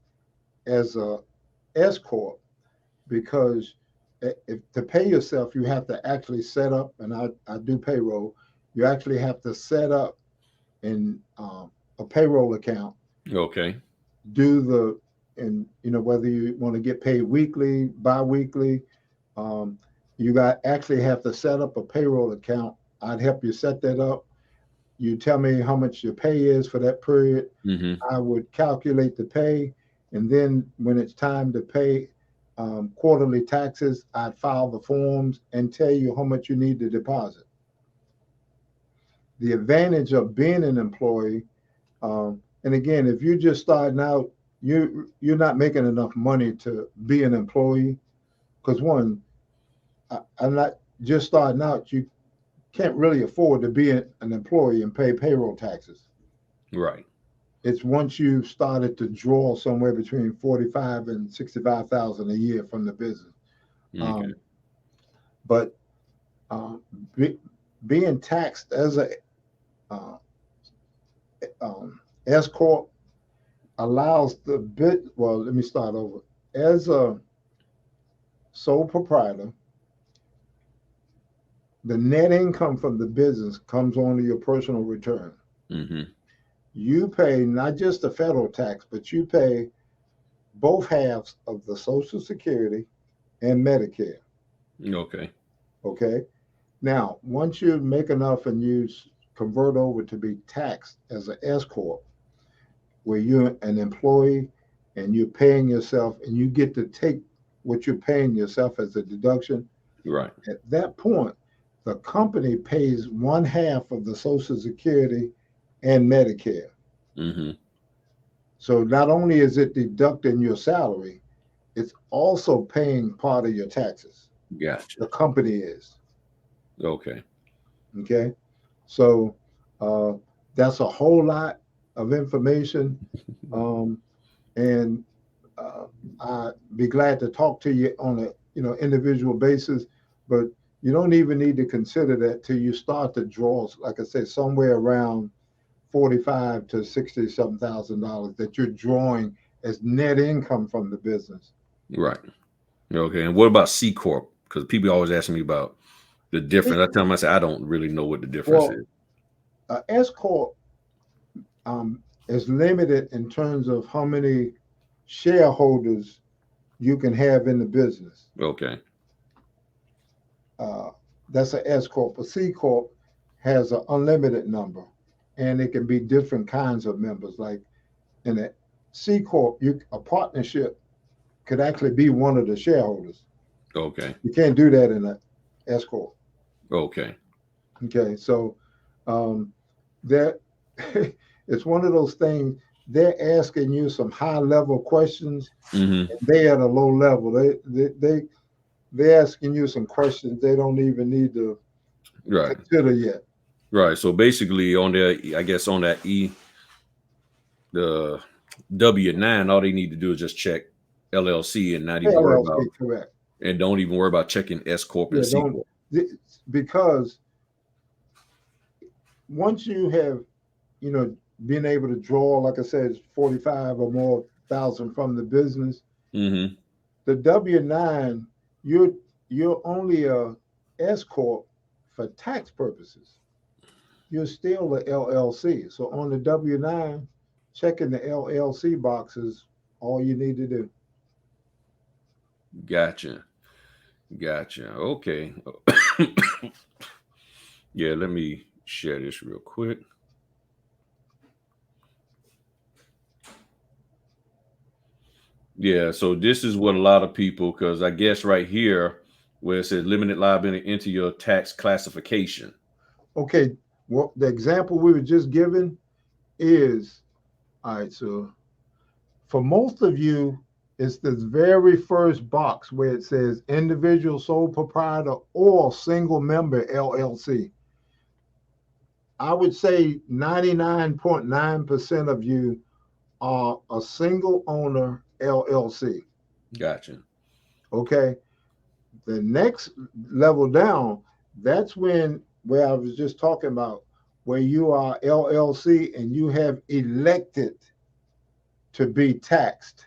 Speaker 2: as a S corp because if to pay yourself, you have to actually set up, and I do payroll. You actually have to set up in a payroll account,
Speaker 1: Okay.
Speaker 2: do the, and whether you want to get paid weekly, bi-weekly, um, you got actually have to set up a payroll account. I'd help you set that up. You tell me how much your pay is for that period.
Speaker 1: Mm-hmm.
Speaker 2: I would calculate the pay, and then when it's time to pay quarterly taxes, I'd file the forms and tell you how much you need to deposit. the advantage of being an employee. And again, if you're just starting out, you're not making enough money to be an employee. Because one, I'm not just starting out. You can't really afford to be an employee and pay payroll taxes.
Speaker 1: Right.
Speaker 2: It's once you've started to draw somewhere between 45 and 65,000 a year from the business.
Speaker 1: Okay.
Speaker 2: Um, but be, being taxed as a uh, S corp allows the bit. Well, let me start over. As a sole proprietor, the net income from the business comes onto your personal return.
Speaker 1: Mm-hmm.
Speaker 2: You pay not just the federal tax, but you pay both halves of the Social Security and Medicare.
Speaker 1: Okay.
Speaker 2: Okay. Now, once you make enough and you convert over to be taxed as an S corp, where you're an employee and you're paying yourself, and you get to take what you're paying yourself as a deduction.
Speaker 1: Right.
Speaker 2: At that point, the company pays one half of the Social Security and Medicare.
Speaker 1: Mm-hmm.
Speaker 2: So not only is it deducting your salary, it's also paying part of your taxes.
Speaker 1: Gotcha.
Speaker 2: The company is.
Speaker 1: Okay.
Speaker 2: Okay. So uh, that's a whole lot of information. Um, and uh, I'd be glad to talk to you on a individual basis, but you don't even need to consider that till you start to draw, like I said, somewhere around 45 to 60 something thousand dollars that you're drawing as net income from the business.
Speaker 1: Right. Okay. And what about C corp? Because people always ask me about the difference. I tell them, I say I don't really know what the difference
Speaker 2: Well,
Speaker 1: is.
Speaker 2: S corp is limited in terms of how many shareholders you can have in the business.
Speaker 1: Okay.
Speaker 2: Uh, that's an S corp. A C corp has an unlimited number, and it can be different kinds of members. Like in a C corp, a partnership could actually be one of the shareholders.
Speaker 1: Okay.
Speaker 2: You can't do that in a S corp.
Speaker 1: Okay.
Speaker 2: Okay, so um, that it's one of those things. They're asking you some high level questions,
Speaker 1: Mm-hmm.
Speaker 2: and they at a low level. They're asking you some questions they don't even need to
Speaker 1: Right.
Speaker 2: consider yet.
Speaker 1: Right. So basically, on there, I guess on that the W-9, all they need to do is just check LLC and not even worry about,
Speaker 2: LLC, correct?
Speaker 1: and don't even worry about checking S corp and
Speaker 2: Yeah,
Speaker 1: C
Speaker 2: don't
Speaker 1: corp.
Speaker 2: because once you have being able to draw, like I said, 45 or more thousand from the business,
Speaker 1: Mm-hmm.
Speaker 2: the W-9, you're you're only a S corp for tax purposes. You're still a LLC. So on the W-9, checking the LLC box is all you need to do.
Speaker 1: Gotcha. Gotcha. Okay. Yeah. Let me share this real quick. Yeah. So this is what a lot of people, because I guess right here where it says limited liability into your tax classification.
Speaker 2: Okay, well, the example we were just given is all right. So for most of you, it's this very first box where it says individual sole proprietor or single member LLC. I would say 99.9% of you are a single owner LLC.
Speaker 1: Gotcha.
Speaker 2: Okay. The next level down, that's where I was just talking about, where you are LLC and you have elected to be taxed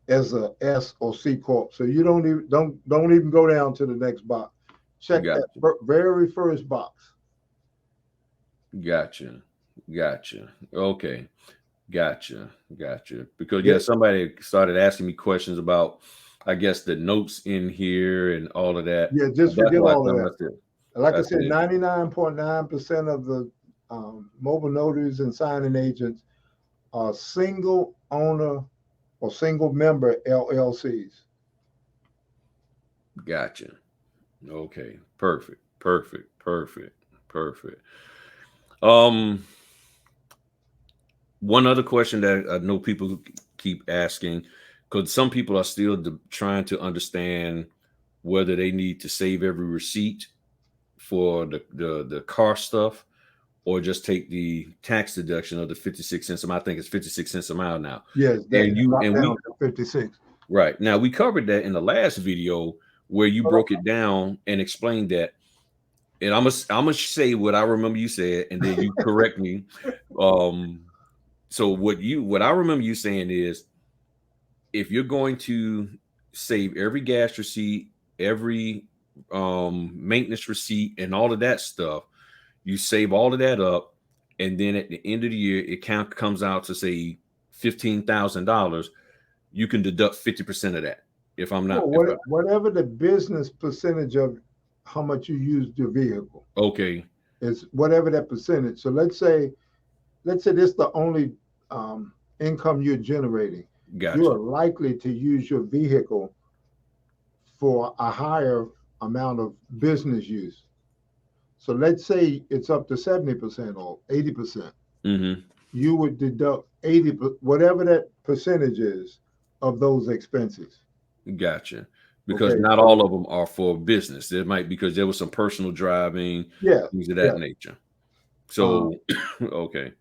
Speaker 2: as a S or C corp. So you don't even go down to the next box. Check that
Speaker 1: Gotcha.
Speaker 2: very first box.
Speaker 1: Gotcha. Gotcha. Okay. Gotcha. Gotcha. Because
Speaker 2: Yeah,
Speaker 1: yeah, somebody started asking me questions about, I guess, the notes in here and all of that.
Speaker 2: yeah, just
Speaker 1: That's
Speaker 2: forget
Speaker 1: why I
Speaker 2: all of
Speaker 1: told them,
Speaker 2: that. Like I
Speaker 1: I
Speaker 2: said,
Speaker 1: said,
Speaker 2: 99.9% of the mobile notaries and signing agents are single owner or single member LLCs.
Speaker 1: gotcha. Okay. Perfect. Perfect. Perfect. Perfect. Um, one other question that I know people keep asking, because some people are still trying to understand whether they need to save every receipt for the car stuff or just take the tax deduction of the 56 cents a mile. I think it's 56 cents a mile now.
Speaker 2: Yes, that
Speaker 1: And you
Speaker 2: dropped
Speaker 1: and
Speaker 2: down
Speaker 1: we
Speaker 2: to 56.
Speaker 1: right now we covered that in the last video where you broke it down and explained that. And I'm gonna say what I remember you said, and then you correct me. Um, so what I remember you saying is if you're going to save every gas receipt, every maintenance receipt, and all of that stuff, you save all of that up, and then at the end of the year, it comes out to say $15,000. You can deduct 50% of that. If I'm
Speaker 2: Well,
Speaker 1: not, if I
Speaker 2: whatever the business percentage of how much you used your vehicle
Speaker 1: okay,
Speaker 2: is, whatever that percentage. So let's say this is the only income you're generating. You
Speaker 1: gotcha.
Speaker 2: are likely to use your vehicle for a higher amount of business use. So let's say it's up to 70% or 80%.
Speaker 1: Mm-hmm.
Speaker 2: You would deduct 80, whatever that percentage is of those expenses.
Speaker 1: Gotcha. Because
Speaker 2: Okay.
Speaker 1: not
Speaker 2: So
Speaker 1: all of them are for business. There might because there was some personal driving,
Speaker 2: yeah,
Speaker 1: things of
Speaker 2: yeah.
Speaker 1: that nature.
Speaker 2: Um,
Speaker 1: So, okay.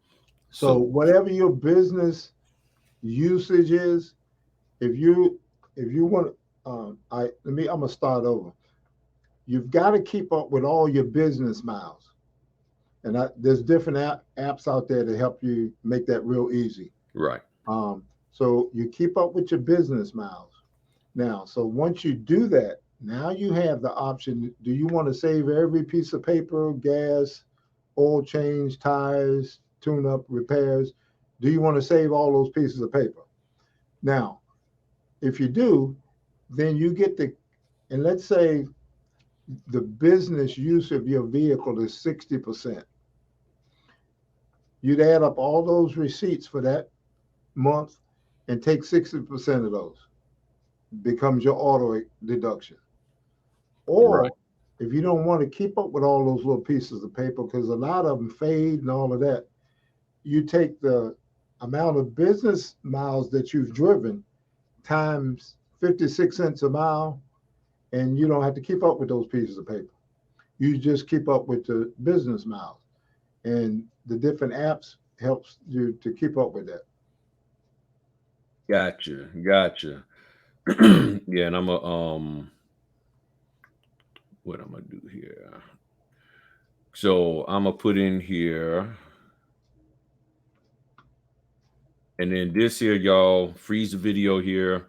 Speaker 2: so
Speaker 1: So,
Speaker 2: whatever your business usage is, if you want, I'm gonna start over. You've got to keep up with all your business miles, and there's different apps out there to help you make that real easy.
Speaker 1: right,
Speaker 2: So you keep up with your business miles. Now, so once you do that, now you have the option. Do you want to save every piece of paper, gas, oil change, tires, tune up, repairs? Do you want to save all those pieces of paper? Now, if you do, then you get the, and let's say the business use of your vehicle is 60%. You'd add up all those receipts for that month and take 60% of those, becomes your auto deduction.
Speaker 1: right.
Speaker 2: Or if you don't want to keep up with all those little pieces of paper, because a lot of them fade and all of that, you take the amount of business miles that you've driven times 56 cents a mile, and you don't have to keep up with those pieces of paper. You just keep up with the business miles. And the different apps helps you to keep up with that.
Speaker 1: Gotcha. Gotcha. Yeah, and I'm a what I'm gonna do here. So I'm gonna put in here, and then this here, y'all freeze the video here.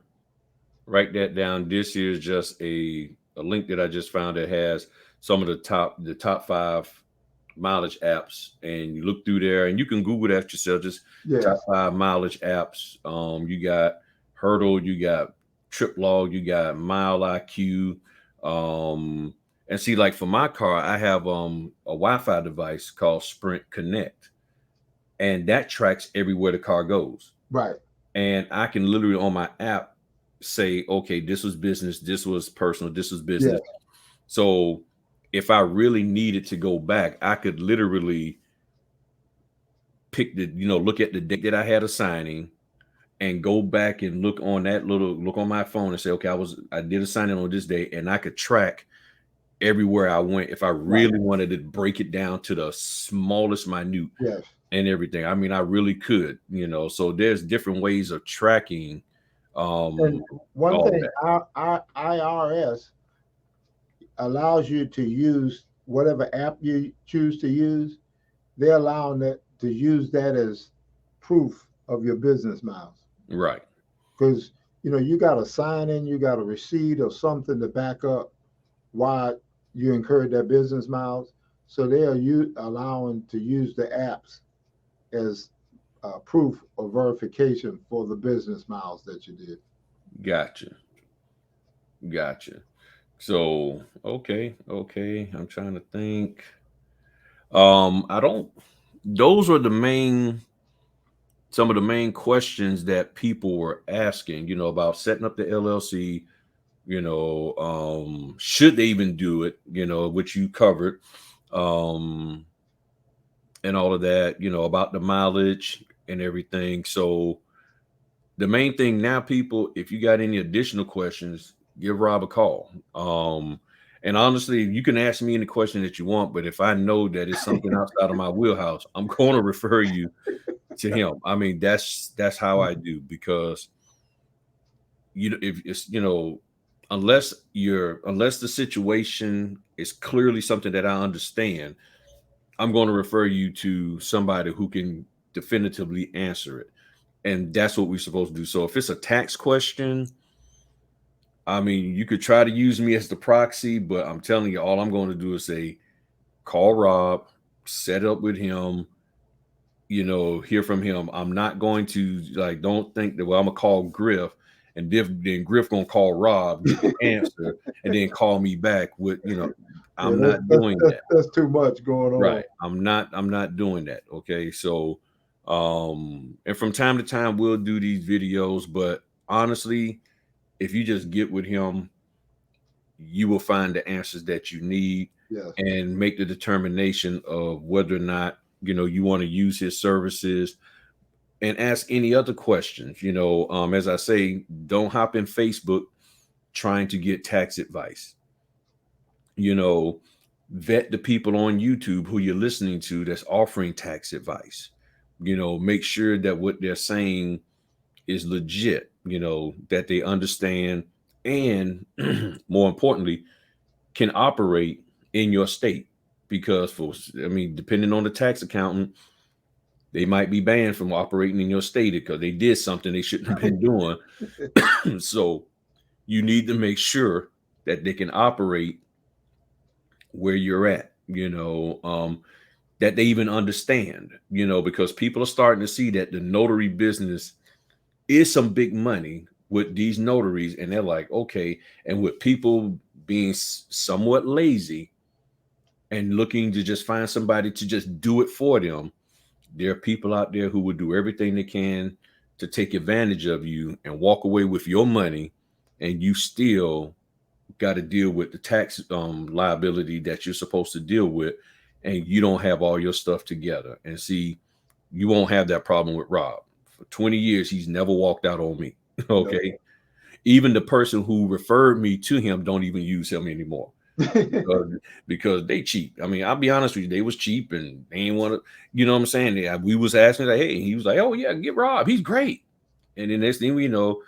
Speaker 1: Write that down. This here is just a link that I just found that has some of the top five mileage apps, and you look through there, and you can Google that yourself. Just top
Speaker 2: Yes.
Speaker 1: five mileage apps. You got Hurdle, you got Trip Log, you got Mile IQ. And see, like for my car, I have a Wi-Fi device called Sprint Connect, and that tracks everywhere the car goes.
Speaker 2: Right.
Speaker 1: And I can literally on my app say, okay, this was business, this was personal, this was
Speaker 2: Yeah.
Speaker 1: business. So if I really needed to go back, I could literally pick look at the date that I had a signing and go back and look on my phone and say, okay, I did a signing on this day, and I could track everywhere I went if I
Speaker 2: Right.
Speaker 1: really wanted to break it down to the smallest minute
Speaker 2: Yes.
Speaker 1: and everything. I mean, I really could. So there's different ways of tracking
Speaker 2: And
Speaker 1: um
Speaker 2: one
Speaker 1: all
Speaker 2: thing,
Speaker 1: that.
Speaker 2: our IRS allows you to use whatever app you choose to use. They're allowing that to use that as proof of your business miles.
Speaker 1: Right.
Speaker 2: Because you got a sign in, you got a receipt or something to back up why you incurred that business miles. So they are allowing to use the apps as proof or verification for the business miles that you did.
Speaker 1: Gotcha. Gotcha. So okay. I'm trying to think. I don't those are the main some of the main questions that people were asking, about setting up the LLC, should they even do it, which you covered. Um and all of that, about the mileage and everything. So the main thing now, people, if you got any additional questions, give Rob a call. And honestly, you can ask me any question that you want, but if I know that it's something outside of my wheelhouse, I'm going to refer you to him. I mean, that's how I do, because if it's unless the situation is clearly something that I understand, I'm going to refer you to somebody who can definitively answer it. And that's what we're supposed to do. So if it's a tax question, I mean, you could try to use me as the proxy, but I'm telling you, all I'm going to do is say, call Rob, set up with him, hear from him. I'm not going to, like, don't think that, well, I'm gonna call Griff, and then Griff gonna call Rob, get the answer, and then call me back with,
Speaker 2: Yeah,
Speaker 1: I'm not doing that.
Speaker 2: that's too much going on.
Speaker 1: Right. I'm not doing that. Okay. So and from time to time we'll do these videos, but honestly, if you just get with him, you will find the answers that you need,
Speaker 2: Yes.
Speaker 1: and make the determination of whether or not, you want to use his services, and ask any other questions. As I say, don't hop in Facebook trying to get tax advice. you know Vet the people on YouTube who you're listening to that's offering tax advice. Make sure that what they're saying is legit, that they understand, and more importantly, can operate in your state. Because depending on the tax accountant, they might be banned from operating in your state because they did something they shouldn't have been doing. So you need to make sure that they can operate where you're at, that they even understand, because people are starting to see that the notary business is some big money with these notaries. And they're like, okay. And with people being somewhat lazy and looking to just find somebody to just do it for them, there are people out there who would do everything they can to take advantage of you and walk away with your money, and you still got to deal with the tax liability that you're supposed to deal with, and you don't have all your stuff together. And see, you won't have that problem with Rob. For 20 years, he's never walked out on me. Okay.
Speaker 2: No.
Speaker 1: Even the person who referred me to him don't even use him anymore, because, they cheap. I mean, I'll be honest with you, they was cheap and they didn't want to, you know what I'm saying? We was asking, like, hey, he was like, oh yeah, get Rob, he's great. And then next thing we know,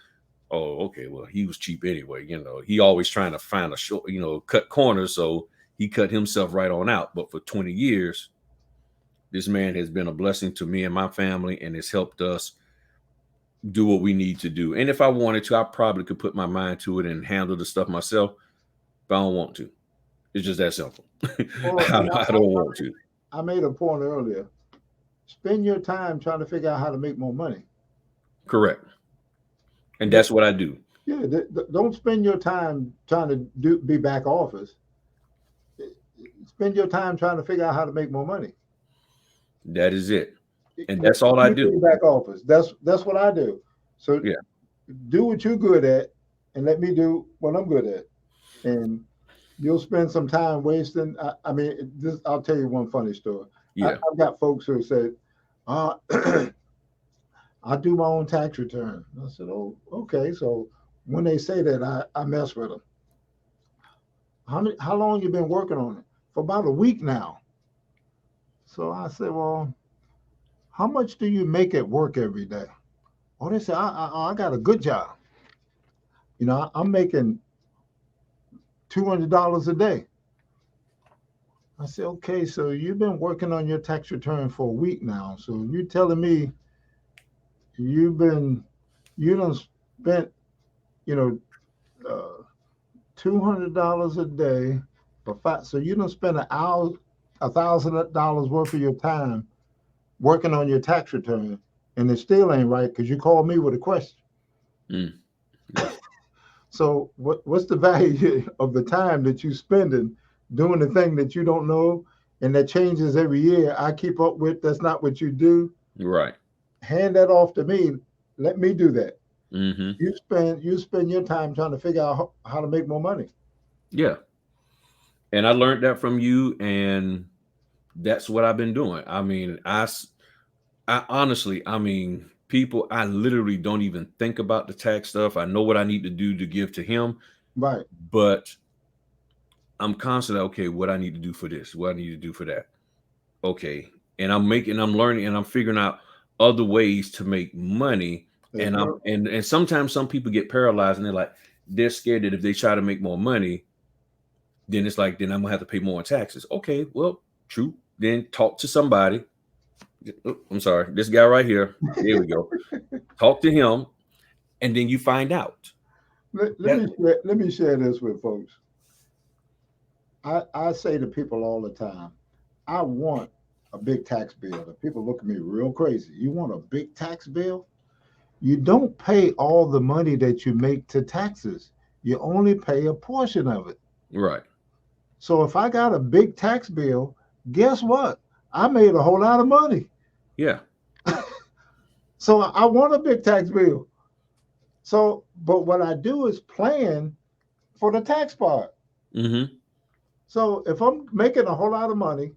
Speaker 1: oh, okay, well, he was cheap anyway. He always trying to find a short, cut corners. So he cut himself right on out. But for 20 years, this man has been a blessing to me and my family, and has helped us do what we need to do. And if I wanted to, I probably could put my mind to it and handle the stuff myself, but I don't want to. It's just that simple.
Speaker 2: Well,
Speaker 1: I don't want to.
Speaker 2: I made a point earlier. Spend your time trying to figure out how to make more money.
Speaker 1: Correct. And that's what I do.
Speaker 2: Yeah, don't spend your time trying to be back office. Spend your time trying to figure out how to make more money.
Speaker 1: That is it. And that's all I do.
Speaker 2: Back office. That's what I do. So
Speaker 1: yeah,
Speaker 2: do what you're good at, and let me do what I'm good at. And you'll spend some time wasting. I'll tell you one funny story.
Speaker 1: Yeah.
Speaker 2: I've got folks who said, I do my own tax return. I said, oh, okay. So when they say that, I mess with them. How long you been working on it? For about a week now. So I said, well, how much do you make at work every day? Oh, they say, I got a good job. I'm making $200 a day. I said, okay, so you've been working on your tax return for a week now. So you're telling me you done spent, $200 a day for five. So you done spend $1,000 worth of your time working on your tax return, and it still ain't right because you called me with a question.
Speaker 1: Mm.
Speaker 2: So what's the value of the time that you spending doing the thing that you don't know and that changes every year? I keep up with, that's not what you do.
Speaker 1: Right.
Speaker 2: Hand that off to me. Let me do that.
Speaker 1: Mm-hmm.
Speaker 2: You spend your time trying to figure out how to make more money.
Speaker 1: Yeah. And I learned that from you, and that's what I've been doing. I mean, I honestly, I mean, people, I literally don't even think about the tax stuff. I know what I need to do to give to him,
Speaker 2: Right.
Speaker 1: but I'm constantly, okay, what I need to do for this, what I need to do for that. Okay. And I'm learning and I'm figuring out other ways to make money.
Speaker 2: That's
Speaker 1: And
Speaker 2: right.
Speaker 1: and sometimes some people get paralyzed and they're scared that if they try to make more money, then it's like, then I'm gonna have to pay more in taxes. Okay, well, true. Then talk to somebody. Oh, I'm sorry, this guy right here. There we go. Talk to him, and then you find out. That
Speaker 2: Let me share this with folks. I say to people all the time, I want a big tax bill. And people look at me real crazy. You want a big tax bill? You don't pay all the money that you make to taxes. You only pay a portion of it.
Speaker 1: right.
Speaker 2: So if I got a big tax bill, guess what? I made a whole lot of money.
Speaker 1: Yeah.
Speaker 2: So I want a big tax bill. So, but what I do is plan for the tax part.
Speaker 1: Mm-hmm.
Speaker 2: So if I'm making a whole lot of money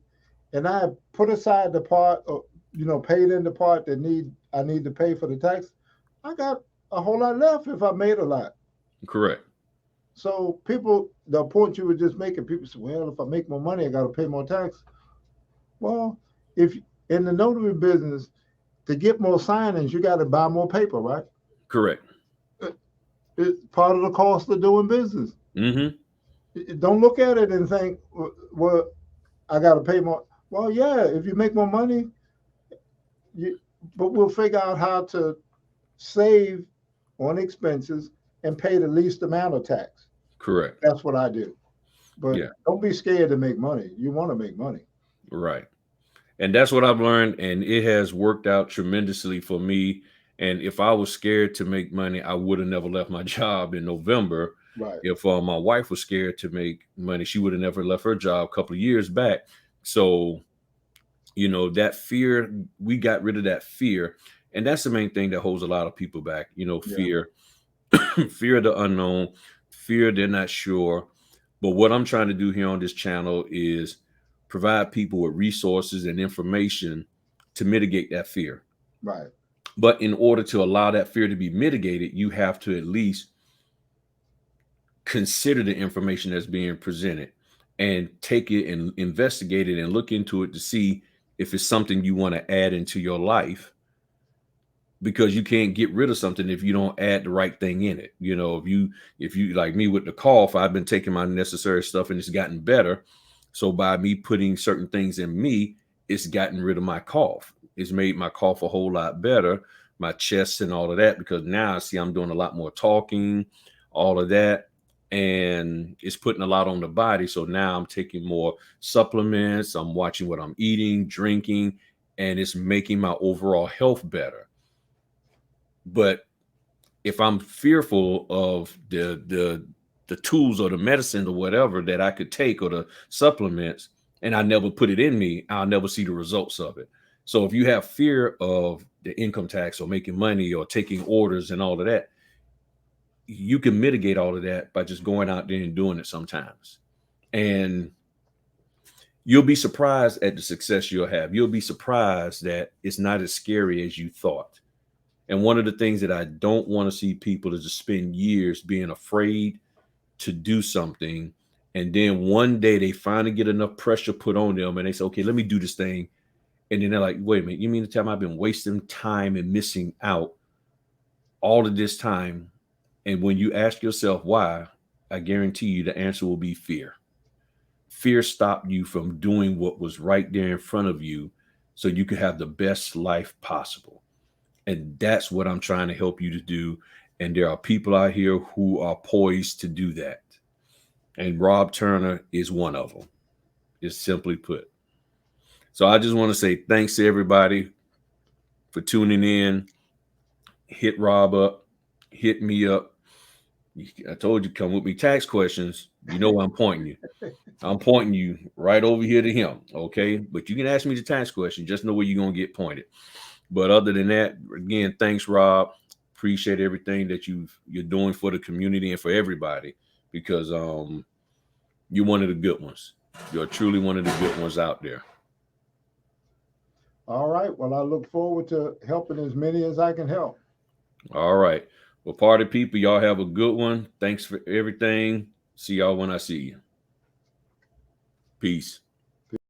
Speaker 2: and I put aside the part, paid in the part that I need to pay for the tax, I got a whole lot left if I made a lot.
Speaker 1: Correct.
Speaker 2: So people, the point you were just making, people say, well, if I make more money, I got to pay more tax. Well, if in the notary business, to get more signings, you got to buy more paper, right?
Speaker 1: Correct.
Speaker 2: It's part of the cost of doing business.
Speaker 1: Mm-hmm.
Speaker 2: Don't look at it and think, well, I got to pay more. Well, yeah, if you make more money, but we'll figure out how to save on expenses and pay the least amount of tax.
Speaker 1: Correct.
Speaker 2: That's what I do. But
Speaker 1: Yeah.
Speaker 2: don't be scared to make money. You want to make money.
Speaker 1: Right. And that's what I've learned, and it has worked out tremendously for me. And if I was scared to make money, I would have never left my job in November.
Speaker 2: Right.
Speaker 1: If my wife was scared to make money, she would have never left her job a couple of years back. So, that fear, we got rid of that fear. And that's the main thing that holds a lot of people back,
Speaker 2: Yeah.
Speaker 1: fear, fear of the unknown, fear they're not sure. But what I'm trying to do here on this channel is provide people with resources and information to mitigate that fear.
Speaker 2: Right.
Speaker 1: But in order to allow that fear to be mitigated, you have to at least consider the information that's being presented and take it and investigate it and look into it to see if it's something you want to add into your life, because you can't get rid of something if you don't add the right thing in it. If you like me with the cough, I've been taking my necessary stuff and it's gotten better. So by me putting certain things in me, it's gotten rid of my cough. It's made my cough a whole lot better, my chest and all of that, because now I see I'm doing a lot more talking, all of that. And it's putting a lot on the body. So now I'm taking more supplements. I'm watching what I'm eating, drinking, and it's making my overall health better. But if I'm fearful of the tools or the medicine or whatever that I could take, or the supplements, and I never put it in me, I'll never see the results of it. So if you have fear of the income tax or making money or taking orders and all of that, you can mitigate all of that by just going out there and doing it sometimes. And you'll be surprised at the success you'll have. You'll be surprised that it's not as scary as you thought. And one of the things that I don't want to see people is to spend years being afraid to do something. And then one day they finally get enough pressure put on them and they say, okay, let me do this thing. And then they're like, wait a minute, you mean to tell me I've been wasting time and missing out all of this time? And when you ask yourself why, I guarantee you the answer will be fear. Fear stopped you from doing what was right there in front of you so you could have the best life possible. And that's what I'm trying to help you to do. And there are people out here who are poised to do that. And Rob Turner is one of them, is simply put. So I just want to say thanks to everybody for tuning in. Hit Rob up, hit me up. I told you, come with me tax questions. You know where I'm pointing you. I'm pointing you right over here to him. Okay. But you can ask me the tax question. Just know where you're going to get pointed. But other than that, again, thanks, Rob. Appreciate everything that you're doing for the community and for everybody, because you're one of the good ones. You're truly one of the good ones out there.
Speaker 2: All right. Well, I look forward to helping as many as I can help.
Speaker 1: All right. Well, party people, y'all have a good one. Thanks for everything. See y'all when I see you. Peace.